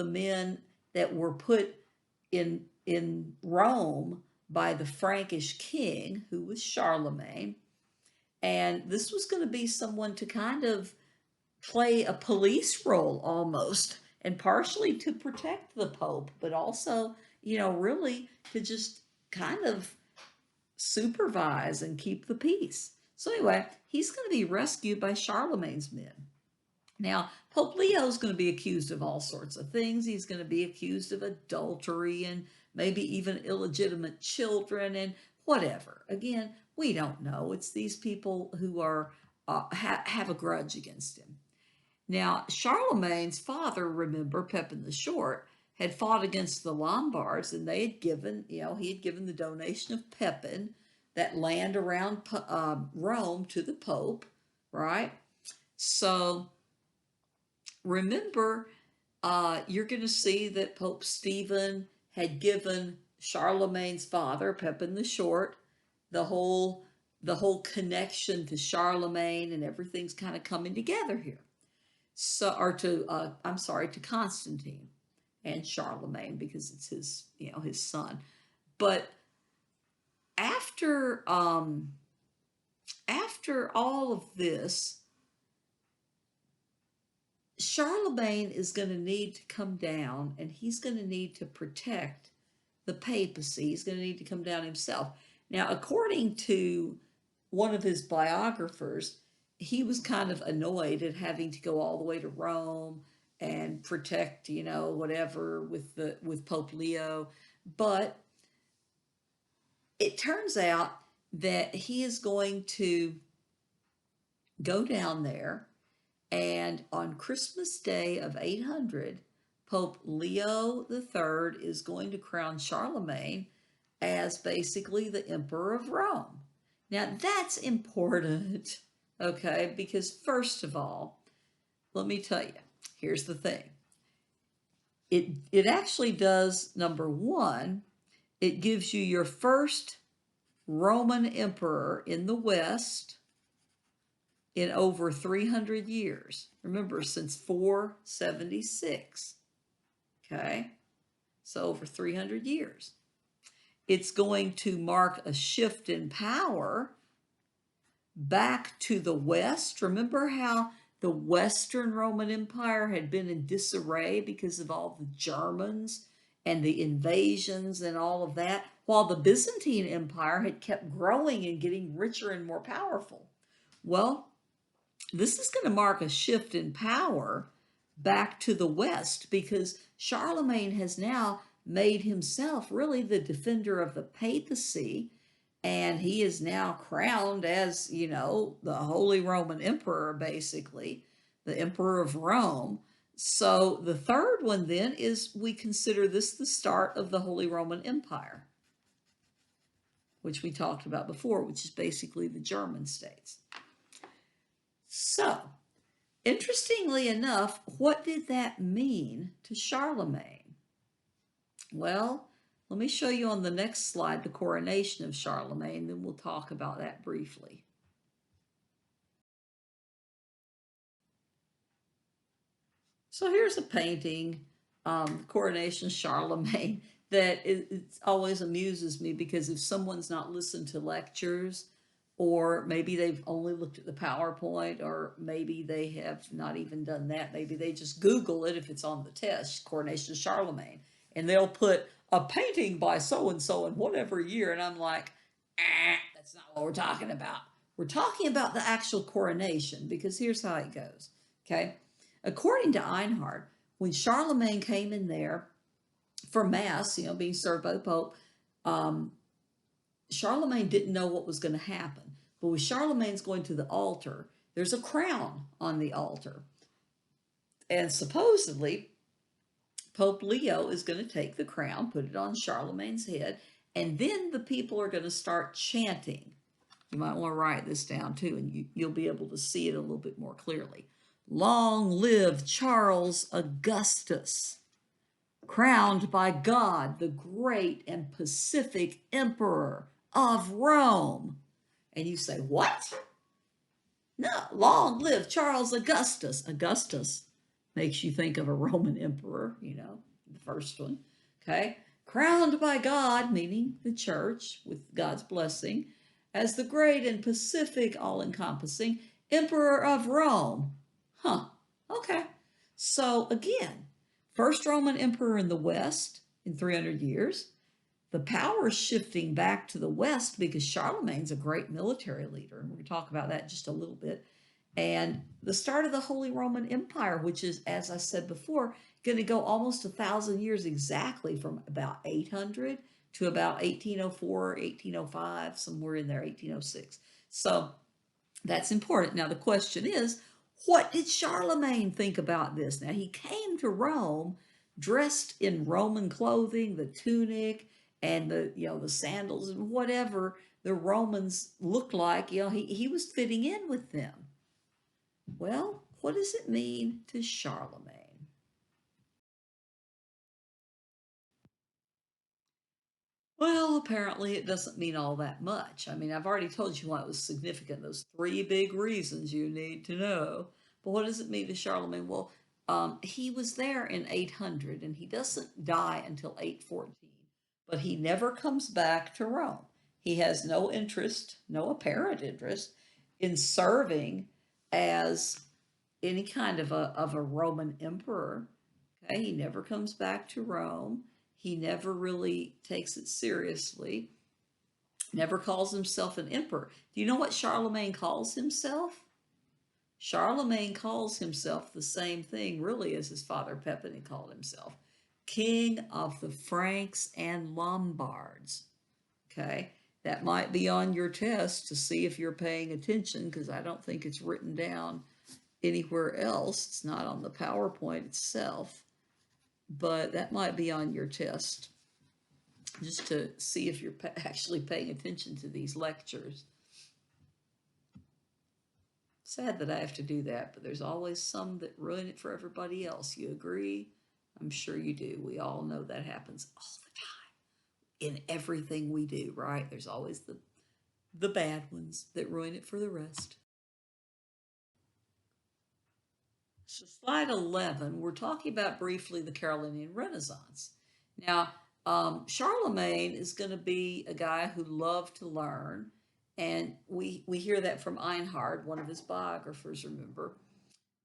men that were put in Rome by the Frankish king, who was Charlemagne. And this was going to be someone to kind of play a police role almost, and partially to protect the Pope, but also, really to just kind of supervise and keep the peace. So anyway, he's going to be rescued by Charlemagne's men. Now, Pope Leo is going to be accused of all sorts of things. He's going to be accused of adultery and maybe even illegitimate children and whatever. Again, we don't know. It's these people who are have a grudge against him. Now, Charlemagne's father, remember, Pepin the Short, had fought against the Lombards, and they had given, he had given the donation of Pepin, that land around Rome, to the Pope, right? So remember, you're going to see that Pope Stephen had given Charlemagne's father, Pepin the Short, the whole connection to Charlemagne, and everything's kind of coming together here. So, or to I'm sorry, to Constantine and Charlemagne, because it's his son. But after all of this, Charlemagne is going to need to come down, and he's going to need to protect the papacy. He's going to need to come down himself. Now, according to one of his biographers, he was kind of annoyed at having to go all the way to Rome and protect, whatever with Pope Leo. But it turns out that he is going to go down there, and on Christmas Day of 800, Pope Leo III is going to crown Charlemagne as basically the Emperor of Rome. Now, that's important, okay, because first of all, let me tell you, here's the thing. It actually does, number one, it gives you your first Roman emperor in the West in over 300 years. Remember, since 476, okay? So over 300 years. It's going to mark a shift in power back to the West. Remember how the Western Roman Empire had been in disarray because of all the Germans and the invasions and all of that, while the Byzantine Empire had kept growing and getting richer and more powerful. Well, this is going to mark a shift in power back to the West, because Charlemagne has now made himself really the defender of the papacy, and he is now crowned as, the Holy Roman Emperor, basically, the Emperor of Rome. So the third one then is, we consider this the start of the Holy Roman Empire, which we talked about before, which is basically the German states. So, interestingly enough, what did that mean to Charlemagne? Well, let me show you on the next slide the coronation of Charlemagne, then we'll talk about that briefly. So here's a painting, Coronation of Charlemagne, that it always amuses me, because if someone's not listened to lectures, or maybe they've only looked at the PowerPoint, or maybe they have not even done that, maybe they just Google it if it's on the test, Coronation of Charlemagne, and they'll put a painting by so-and-so in whatever year, and I'm like, that's not what we're talking about. We're talking about the actual coronation, because here's how it goes, okay? According to Einhard, when Charlemagne came in there for Mass, being served by the Pope, Um, Charlemagne didn't know what was going to happen. But when Charlemagne's going to the altar, there's a crown on the altar. And supposedly, Pope Leo is going to take the crown, put it on Charlemagne's head, and then the people are going to start chanting. You might want to write this down too, and you'll be able to see it a little bit more clearly. Long live Charles Augustus, crowned by God, the great and pacific emperor of Rome. And you say, what? No, long live Charles Augustus. Augustus makes you think of a Roman emperor, the first one. Okay. Crowned by God, meaning the church with God's blessing, as the great and pacific, all encompassing emperor of Rome. Huh. Okay. So again, first Roman emperor in the West in 300 years. The power is shifting back to the West because Charlemagne's a great military leader. And we're going to talk about that just a little bit. And the start of the Holy Roman Empire, which is, as I said before, going to go almost 1,000 years exactly from about 800 to about 1804, 1805, somewhere in there, 1806. So that's important. Now, the question is, what did Charlemagne think about this? Now, he came to Rome dressed in Roman clothing, the tunic and the sandals and whatever the Romans looked like. He was fitting in with them. Well, what does it mean to Charlemagne? Well, apparently it doesn't mean all that much. I mean, I've already told you why it was significant, those three big reasons you need to know. But what does it mean to Charlemagne? Well, he was there in 800 and he doesn't die until 814, but he never comes back to Rome. He has no interest, no apparent interest, in serving as any kind of a Roman emperor. Okay, he never comes back to Rome. He never really takes it seriously. Never calls himself an emperor. Do you know what Charlemagne calls himself? Charlemagne calls himself the same thing, really, as his father Pepin called himself, King of the Franks and Lombards. Okay, that might be on your test to see if you're paying attention, because I don't think it's written down anywhere else. It's not on the PowerPoint itself, but that might be on your test just to see if you're actually paying attention to these lectures. Sad that I have to do that, but there's always some that ruin it for everybody else. You agree? I'm sure you do. We all know that happens all the time in everything we do, right? There's always the bad ones that ruin it for the rest. So slide 11, we're talking about briefly the Carolingian Renaissance. Now, Charlemagne is going to be a guy who loved to learn, and we hear that from Einhard, one of his biographers, remember.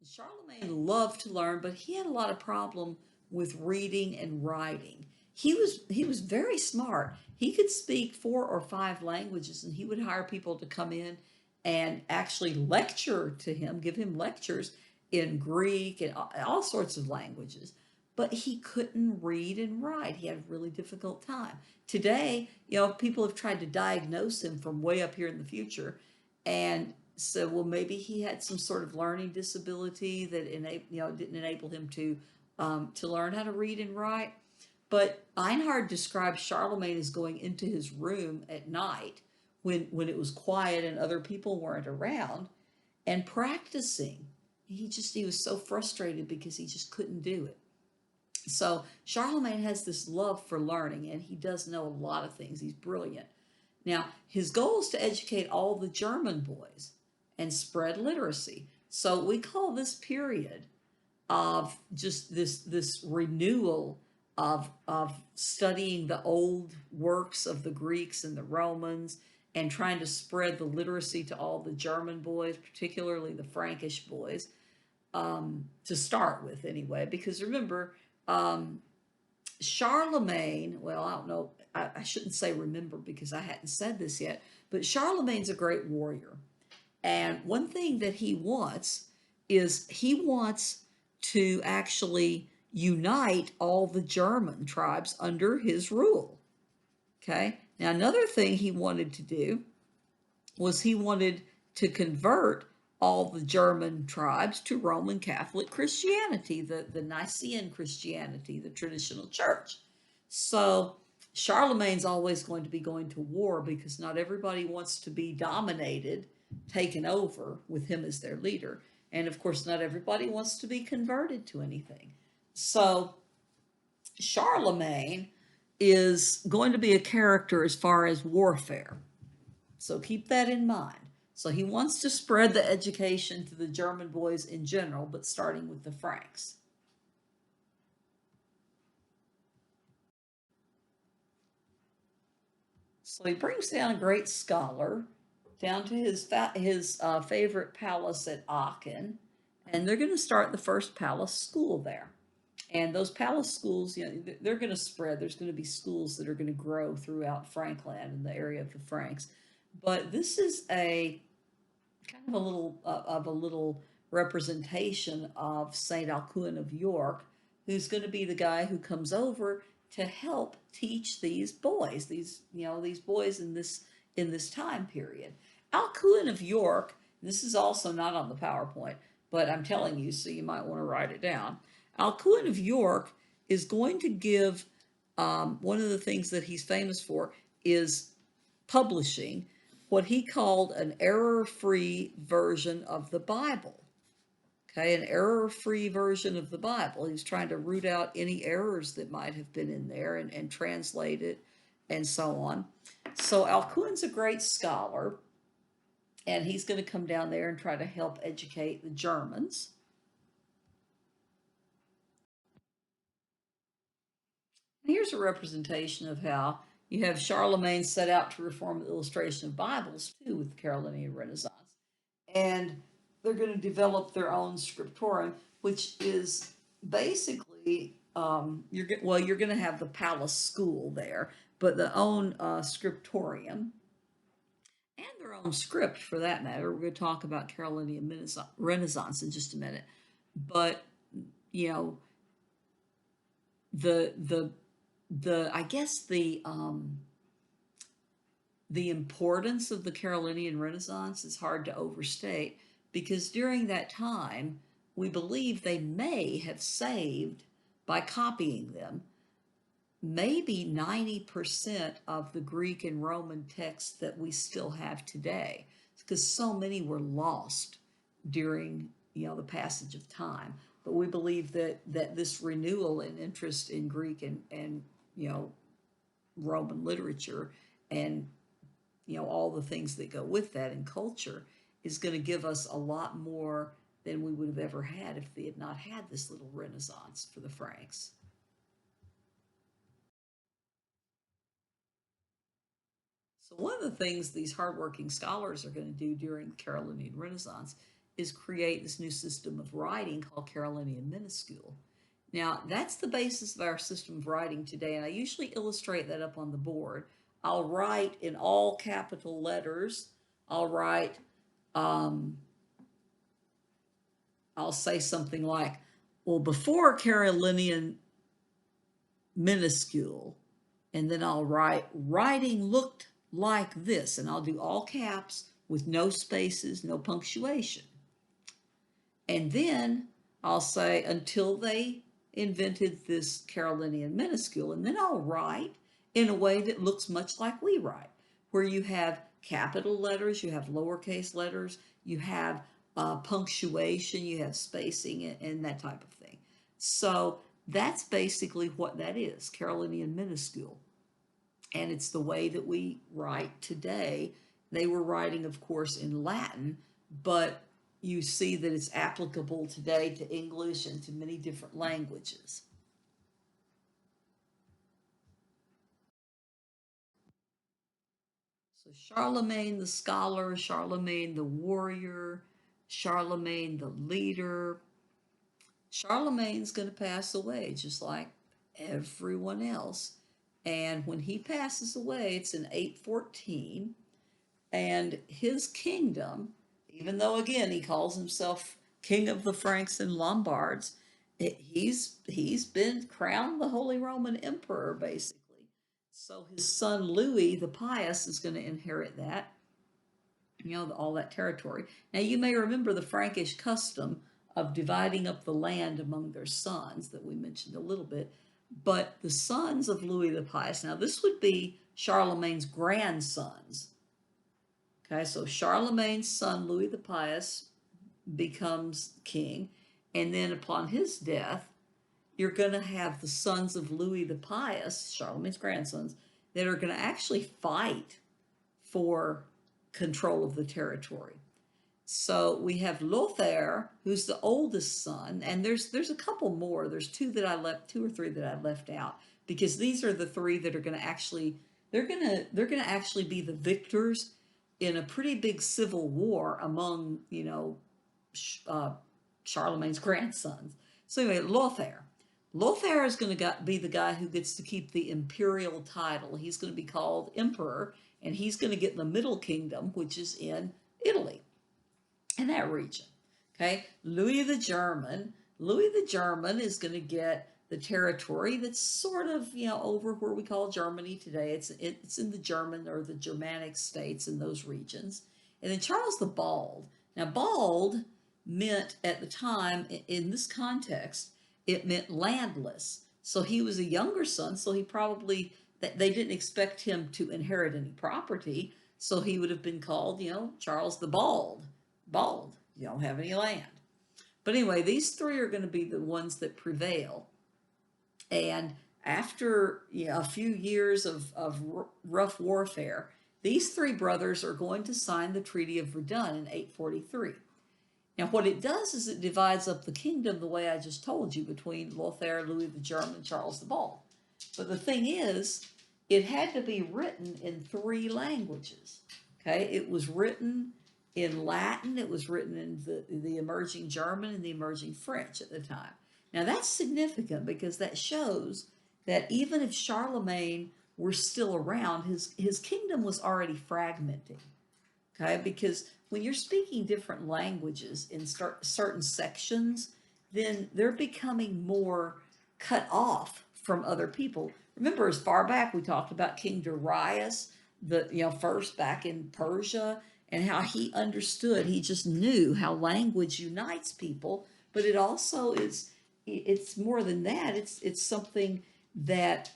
Charlemagne loved to learn, but he had a lot of problem with reading and writing. He was very smart. He could speak 4 or 5 languages, and he would hire people to come in and actually lecture to him, give him lectures in Greek and all sorts of languages. But he couldn't read and write. He had a really difficult time. Today, people have tried to diagnose him from way up here in the future, and so, well, maybe he had some sort of learning disability that didn't enable him to learn how to read and write. But Einhard describes Charlemagne as going into his room at night when it was quiet and other people weren't around and practicing. He was so frustrated because he just couldn't do it. So Charlemagne has this love for learning, and he does know a lot of things. He's brilliant. Now, his goal is to educate all the German boys and spread literacy. So we call this period of just this renewal of studying the old works of the Greeks and the Romans and trying to spread the literacy to all the German boys, particularly the Frankish boys, to start with anyway. Because remember, Charlemagne, well, I don't know, I shouldn't say remember because I hadn't said this yet, but Charlemagne's a great warrior. And one thing that he wants is he wants to actually unite all the German tribes under his rule. Okay. Now, another thing he wanted to do was he wanted to convert all the German tribes to Roman Catholic Christianity, the Nicene Christianity, the traditional church. So Charlemagne's always going to be going to war because not everybody wants to be dominated, taken over with him as their leader. And of course, not everybody wants to be converted to anything. So Charlemagne is going to be a character as far as warfare. So keep that in mind. So he wants to spread the education to the German boys in general, but starting with the Franks. So he brings down a great scholar down to his favorite palace at Aachen, and they're going to start the first palace school there. And those palace schools, they're going to spread. There's going to be schools that are going to grow throughout Frankland in the area of the Franks. But this is a kind of a little representation of Saint Alcuin of York, who's going to be the guy who comes over to help teach these boys, these boys in this time period. Alcuin of York, this is also not on the PowerPoint, but I'm telling you, so you might want to write it down. Alcuin of York is going to give one of the things that he's famous for is publishing what he called an error-free version of the Bible. Okay, an error-free version of the Bible. He's trying to root out any errors that might have been in there and translate it and so on. So Alcuin's a great scholar, and he's going to come down there and try to help educate the Germans. Here's a representation of how you have Charlemagne set out to reform the illustration of Bibles too with the Carolinian Renaissance. And they're going to develop their own scriptorium, which is basically you're going to have the palace school there, but the own scriptorium and their own script for that matter. We're going to talk about Carolinian Renaissance in just a minute, but you know the I guess the importance of the Carolinian Renaissance is hard to overstate because during that time, we believe they may have saved, by copying them, maybe 90% of the Greek and Roman texts that we still have today, because so many were lost during the passage of time. But we believe that this renewal and interest in Greek and Roman literature and all the things that go with that in culture is going to give us a lot more than we would have ever had if they had not had this little renaissance for the Franks. So one of the things these hardworking scholars are going to do during the Carolinian Renaissance is create this new system of writing called Carolinian minuscule. Now, that's the basis of our system of writing today, and I usually illustrate that up on the board. I'll write in all capital letters. I'll write, I'll say something like, well, before Carolinian minuscule, and then I'll write, writing looked like this, and I'll do all caps with no spaces, no punctuation. And then I'll say, until they invented this Carolinian minuscule, and then I'll write in a way that looks much like we write, where you have capital letters, you have lowercase letters, you have punctuation, you have spacing, and that type of thing. So that's basically what that is, Carolinian minuscule. And it's the way that we write today. They were writing, of course, in Latin, but you see that it's applicable today to English and to many different languages. So Charlemagne the scholar, Charlemagne the warrior, Charlemagne the leader. Charlemagne's going to pass away just like everyone else. And when he passes away, it's in 814. And his kingdom, even though again he calls himself King of the Franks and Lombards, he's been crowned the Holy Roman Emperor basically. So his son Louis the Pious is going to inherit that, all that territory. Now you may remember the Frankish custom of dividing up the land among their sons that we mentioned a little bit. But the sons of Louis the Pious, now this would be Charlemagne's grandsons. Okay, so Charlemagne's son Louis the Pious becomes king, and then upon his death, you're going to have the sons of Louis the Pious, Charlemagne's grandsons, that are going to actually fight for control of the territory. So we have Lothair, who's the oldest son, and there's a couple more. There's two or three that I left out because these are the three that are going to actually they're going to actually be the victors in a pretty big civil war among uh, Charlemagne's grandsons. So anyway, Lothair. Lothair is going to be the guy who gets to keep the imperial title. He's going to be called emperor, and he's going to get the Middle Kingdom, which is in Italy, in that region. Okay, Louis the German. Louis the German is going to get the territory that's sort of over where we call Germany today. It's in the German or the Germanic states in those regions. And then Charles the Bald. Now, bald meant at the time in this context it meant landless. So he was a younger son, so he probably they didn't expect him to inherit any property, so he would have been called, Charles the Bald. Bald, you don't have any land. But anyway, these three are going to be the ones that prevail. And after a few years of rough warfare, these three brothers are going to sign the Treaty of Verdun in 843. Now, what it does is it divides up the kingdom the way I just told you between Lothair, Louis the German, and Charles the Bald. But the thing is, it had to be written in three languages. Okay, it was written in Latin, it was written in the emerging German and the emerging French at the time. Now that's significant because that shows that even if Charlemagne were still around, his kingdom was already fragmenting. Okay, because when you're speaking different languages in certain sections, then they're becoming more cut off from other people. Remember, as far back we talked about King Darius, first back in Persia, and how he understood, he just knew how language unites people, but it also it's more than that. It's something that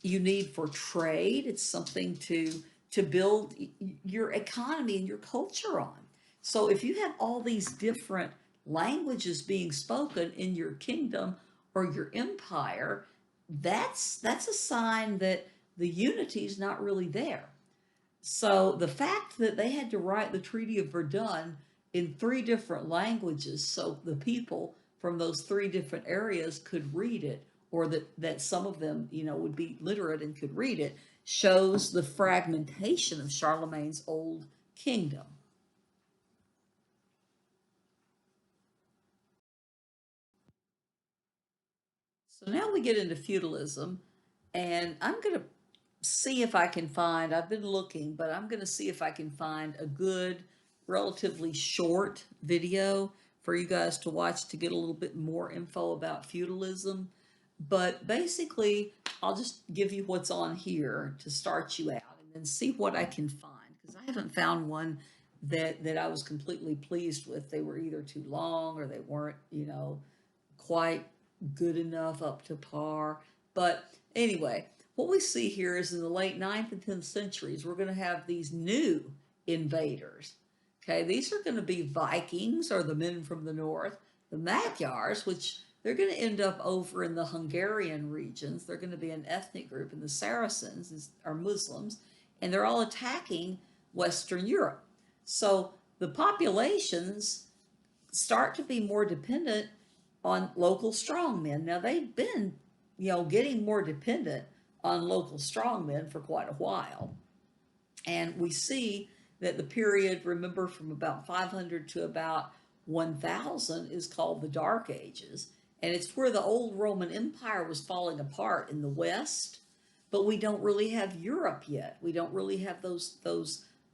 you need for trade. It's something to build your economy and your culture on. So if you have all these different languages being spoken in your kingdom or your empire, that's a sign that the unity is not really there. So the fact that they had to write the Treaty of Verdun in three different languages so the people from those three different areas could read it, or that some of them, would be literate and could read it, shows the fragmentation of Charlemagne's old kingdom. So now we get into feudalism, and I'm going to see if I can find, I've been looking, but I'm going to see if I can find a good, relatively short video for you guys to watch to get a little bit more info about feudalism. But basically, I'll just give you what's on here to start you out and then see what I can find, because I haven't found one that I was completely pleased with. They were either too long or they weren't, quite good enough, up to par. But anyway, what we see here is in the late 9th and 10th centuries, we're going to have these new invaders. Okay, these are going to be Vikings, or the men from the north, the Magyars, which they're going to end up over in the Hungarian regions. They're going to be an ethnic group, and the Saracens are Muslims, and they're all attacking Western Europe. So the populations start to be more dependent on local strongmen. Now they've been, getting more dependent on local strongmen for quite a while. And we see that the period, remember, from about 500 to about 1000 is called the Dark Ages. And it's where the old Roman Empire was falling apart in the West, but we don't really have Europe yet. We don't really have those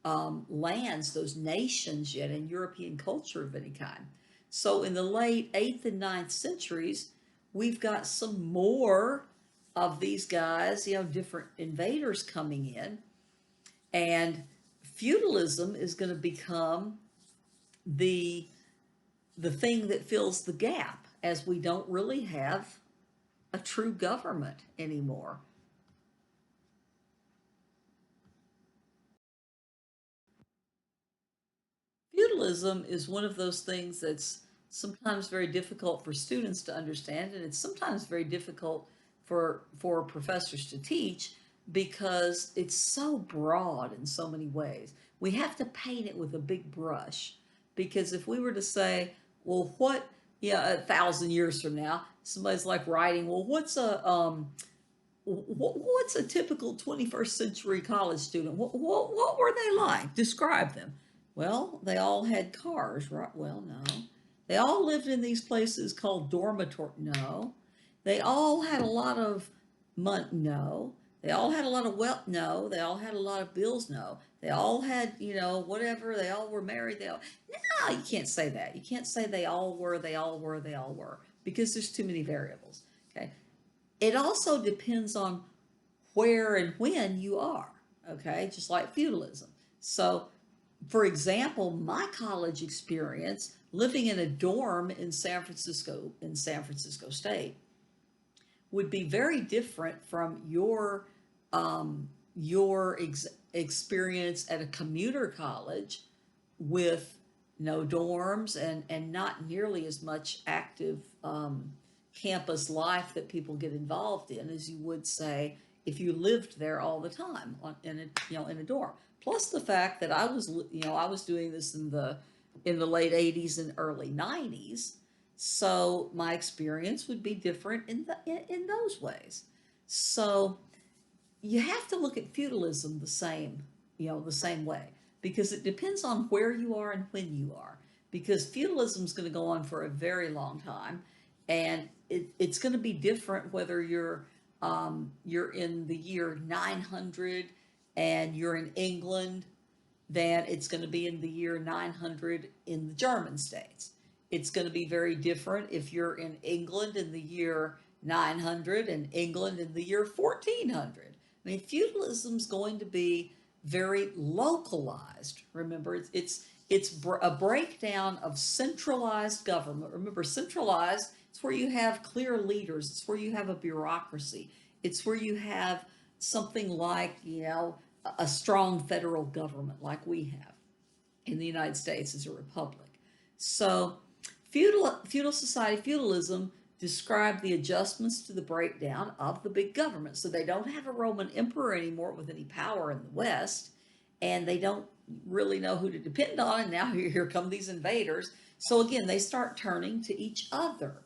lands, those nations yet in European culture of any kind. So in the late 8th and 9th centuries, we've got some more of these guys, different invaders coming in, and feudalism is going to become the the thing that fills the gap, as we don't really have a true government anymore. Feudalism is one of those things that's sometimes very difficult for students to understand, and it's sometimes very difficult for professors to teach because it's so broad in so many ways. We have to paint it with a big brush, because if we were to say, well, what, yeah, 1,000 years from now, somebody's like writing, well, what's a typical 21st century college student? What were they like? Describe them. Well, they all had cars, right? Well, no. They all lived in these places called dormitory. No. They all had a lot of money. No. They all had a lot of wealth. No. They all had a lot of bills. No. They all had, whatever. They all were married. No, you can't say that. You can't say they all were, they all were, they all were, because there's too many variables. Okay. It also depends on where and when you are, okay, just like feudalism. So, for example, my college experience living in a dorm in San Francisco State, would be very different from your experience at a commuter college with no dorms and not nearly as much active campus life that people get involved in as you would, say, if you lived there all the time in a dorm. Plus the fact that I was doing this in the late 80s and early 90s, so my experience would be different in those ways. So you have to look at feudalism the same way, because it depends on where you are and when you are. Because feudalism is going to go on for a very long time, and it's going to be different whether you're in the year 900 and you're in England than it's going to be in the year 900 in the German states. It's going to be very different if you're in England in the year 900 and England in the year 1400. I mean, feudalism is going to be very localized. Remember, it's a breakdown of centralized government. Remember, centralized, it's where you have clear leaders. It's where you have a bureaucracy. It's where you have something like, a strong federal government like we have in the United States as a republic. So feudal society, feudalism, describe the adjustments to the breakdown of the big government. So they don't have a Roman emperor anymore with any power in the West, and they don't really know who to depend on. And now here come these invaders. So again, they start turning to each other.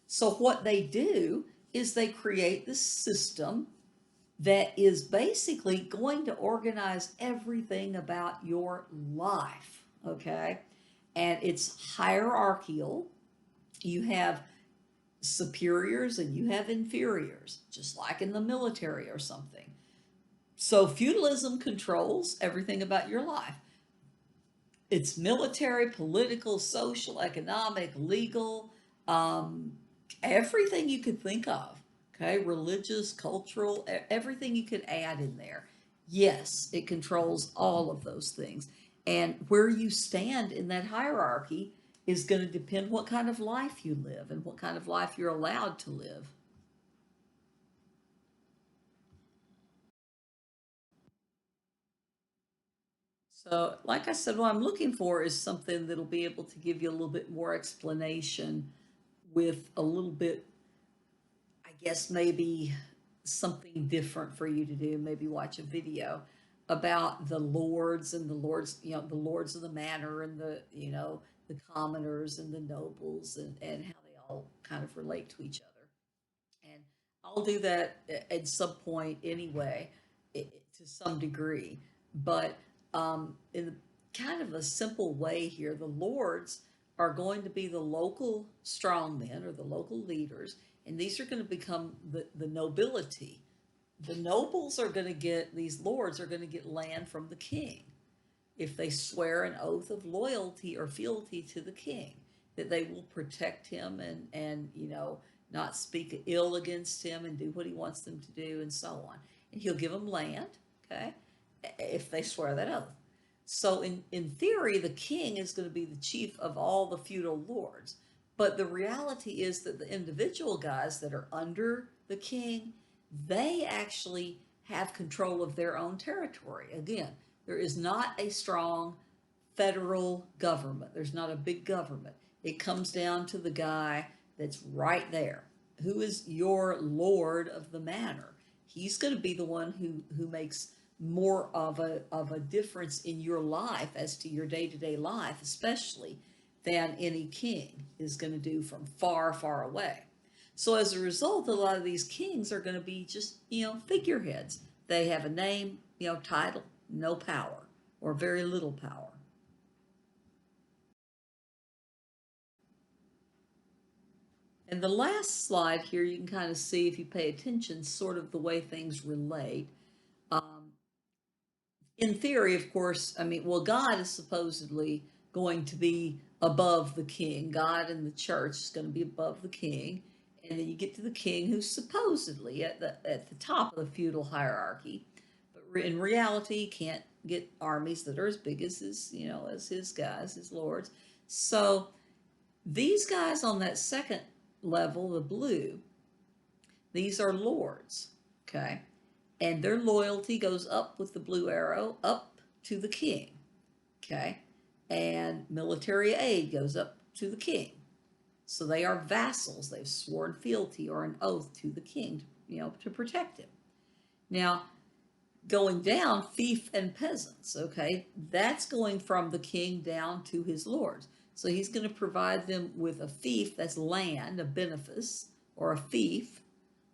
So what they do is they create this system that is basically going to organize everything about your life, okay? And it's hierarchical. You have superiors and you have inferiors, just like in the military or something. So feudalism controls everything about your life. It's military, political, social, economic, legal, everything you could think of. Okay, religious, cultural, everything you could add in there. Yes, it controls all of those things. And where you stand in that hierarchy is going to depend what kind of life you live and what kind of life you're allowed to live. So, like I said, what I'm looking for is something that'll be able to give you a little bit more explanation with a little bit, I guess, maybe something different for you to do. Maybe watch a video about the lords and the lords of the manor and the commoners and the nobles, and how they all kind of relate to each other. And I'll do that at some point anyway, to some degree. But in kind of a simple way here, the lords are going to be the local strongmen or the local leaders, and these are going to become the nobility. The nobles are going to get, these lords are going to get land from the king if they swear an oath of loyalty or fealty to the king, that they will protect him and not speak ill against him and do what he wants them to do and so on. And he'll give them land, okay, if they swear that oath. So in theory, the king is going to be the chief of all the feudal lords. But the reality is that the individual guys that are under the king, they actually have control of their own territory. Again, there is not a strong federal government. There's not a big government. It comes down to the guy that's right there. Who is your lord of the manor? He's going to be the one who makes more of a difference in your life as to your day-to-day life, especially than any king is going to do from far, far away. So as a result, a lot of these kings are going to be just, figureheads. They have a name, title, no power, or very little power. And the last slide here, you can kind of see, if you pay attention, sort of the way things relate. Um, in theory, of course, I mean, well, God is supposedly going to be above the king. God in the church is going to be above the king. And then you get to the king, who's supposedly at the top of the feudal hierarchy. But in reality, he can't get armies that are as big as his guys, his lords. So these guys on that second level, the blue, these are lords, okay? And their loyalty goes up with the blue arrow, up to the king, okay? And military aid goes up to the king. So they are vassals. They've sworn fealty or an oath to the king, to protect him. Now, going down, fief and peasants, okay? That's going from the king down to his lords. So he's going to provide them with a fief, that's land, a benefice, or a fief,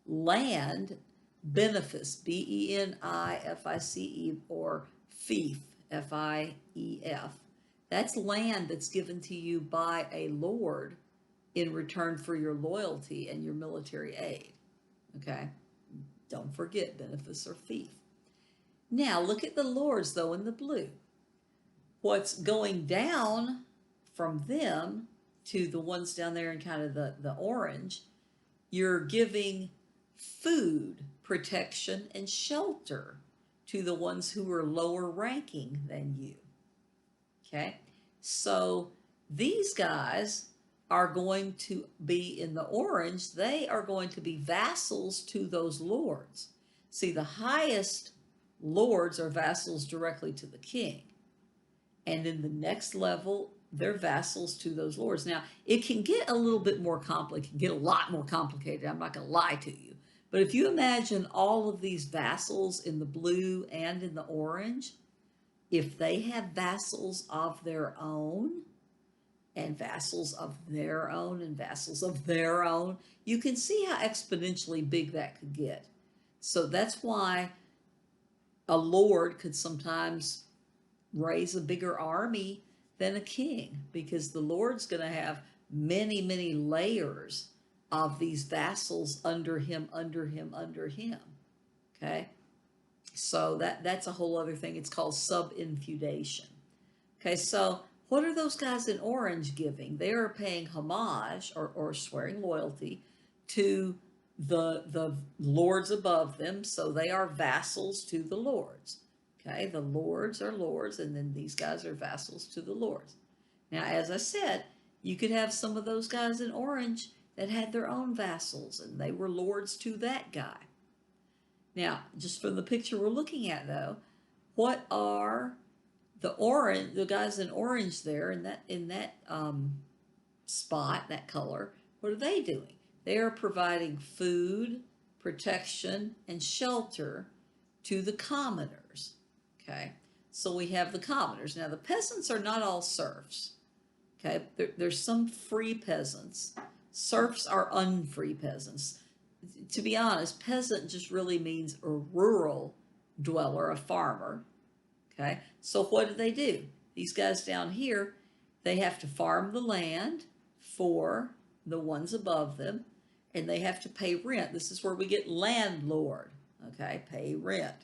land, benefice, Benifice, or fief, Fief. That's land that's given to you by a lord in return for your loyalty and your military aid, okay? Don't forget benefice or fief. Now look at the lords, though, in the blue. What's going down from them to the ones down there in kind of the orange, you're giving food, protection, and shelter to the ones who are lower ranking than you. Okay? So these guys are going to be in the orange, they are going to be vassals to those lords. See, the highest lords are vassals directly to the king. And in the next level, they're vassals to those lords. Now, it can get a little bit more complicated, get a lot more complicated. I'm not going to lie to you. But if you imagine all of these vassals in the blue and in the orange, if they have vassals of their own, and vassals of their own, and vassals of their own, you can see how exponentially big that could get. So that's why a lord could sometimes raise a bigger army than a king, because the lord's going to have many, many layers of these vassals under him, under him, under him. Okay? So that's a whole other thing. It's called sub-infeudation. Okay, so what are those guys in orange giving? They are paying homage or swearing loyalty to the lords above them, so they are vassals to the lords. Okay, the lords are lords, and then these guys are vassals to the lords. Now, as I said, you could have some of those guys in orange that had their own vassals, and they were lords to that guy. Now, just from the picture we're looking at, though, what are the guys in orange there in that spot, that color? What are they doing? They are providing food, protection, and shelter to the commoners. Okay, so we have the commoners. Now, the peasants are not all serfs. Okay, there's some free peasants. Serfs are unfree peasants. To be honest, peasant just really means a rural dweller, a farmer. Okay, so what do? These guys down here, they have to farm the land for the ones above them, and they have to pay rent. This is where we get landlord. Okay, pay rent.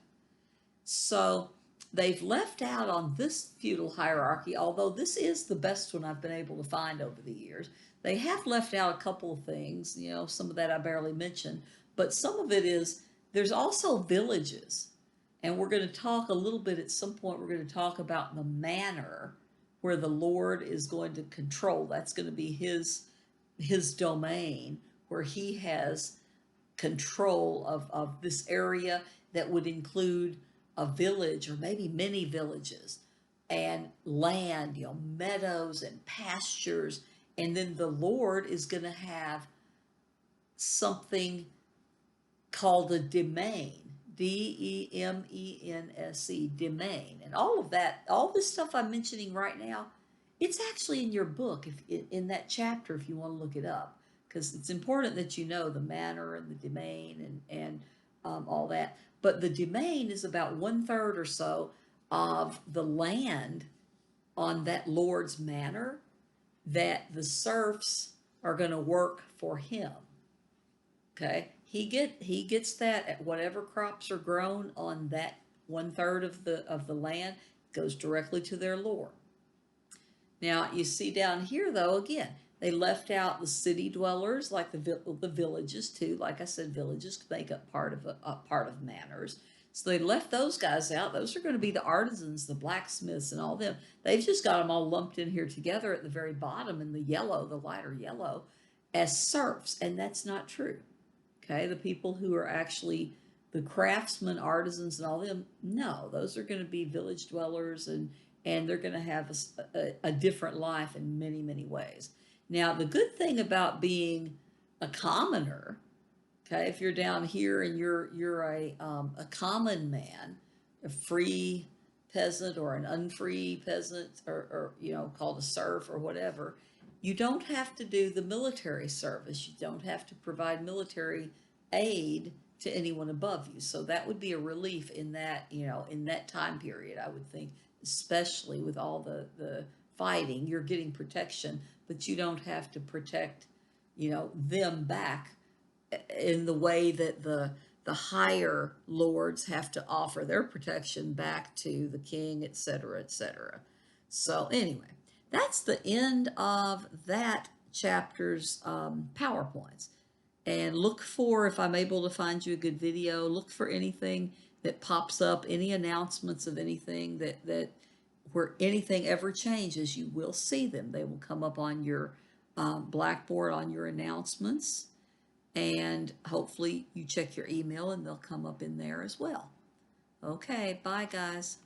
So they've left out on this feudal hierarchy, although this is the best one I've been able to find over the years. They have left out a couple of things, some of that I barely mentioned, but some of it is there's also villages. And we're going to talk a little bit at some point, we're going to talk about the manor where the Lord is going to control. That's going to be his domain where he has control of this area that would include a village or maybe many villages and land, meadows and pastures. And then the Lord is going to have something called a domain, Demense, domain. And all of that, all this stuff I'm mentioning right now, it's actually in your book, if in that chapter, if you want to look it up, because it's important that you know the manor and the domain and all that. But the domain is about 1/3 or so of the land on that Lord's manor that the serfs are going to work for him. Okay, he gets that at whatever crops are grown on that 1/3 of the land goes directly to their lord. Now you see down here though, again, they left out the city dwellers, like the villages too. Like I said, villages make up part of manors. So they left those guys out. Those are going to be the artisans, the blacksmiths, and all them. They've just got them all lumped in here together at the very bottom in the yellow, the lighter yellow, as serfs, and that's not true. Okay, the people who are actually the craftsmen, artisans, and all them, no, those are going to be village dwellers, and they're going to have a different life in many, many ways. Now, the good thing about being a commoner, okay, if you're down here and you're a common man, a free peasant or an unfree peasant, or called a serf or whatever, you don't have to do the military service. You don't have to provide military aid to anyone above you. So that would be a relief in that, in that time period, I would think, especially with all the fighting, you're getting protection, but you don't have to protect, them back in the way that the higher lords have to offer their protection back to the king, etc., etc. So anyway, that's the end of that chapter's PowerPoints. And look for, if I'm able to find you a good video, look for anything that pops up, any announcements of anything that where anything ever changes, you will see them. They will come up on your blackboard, on your announcements, and hopefully you check your email and they'll come up in there as well. Okay, bye guys.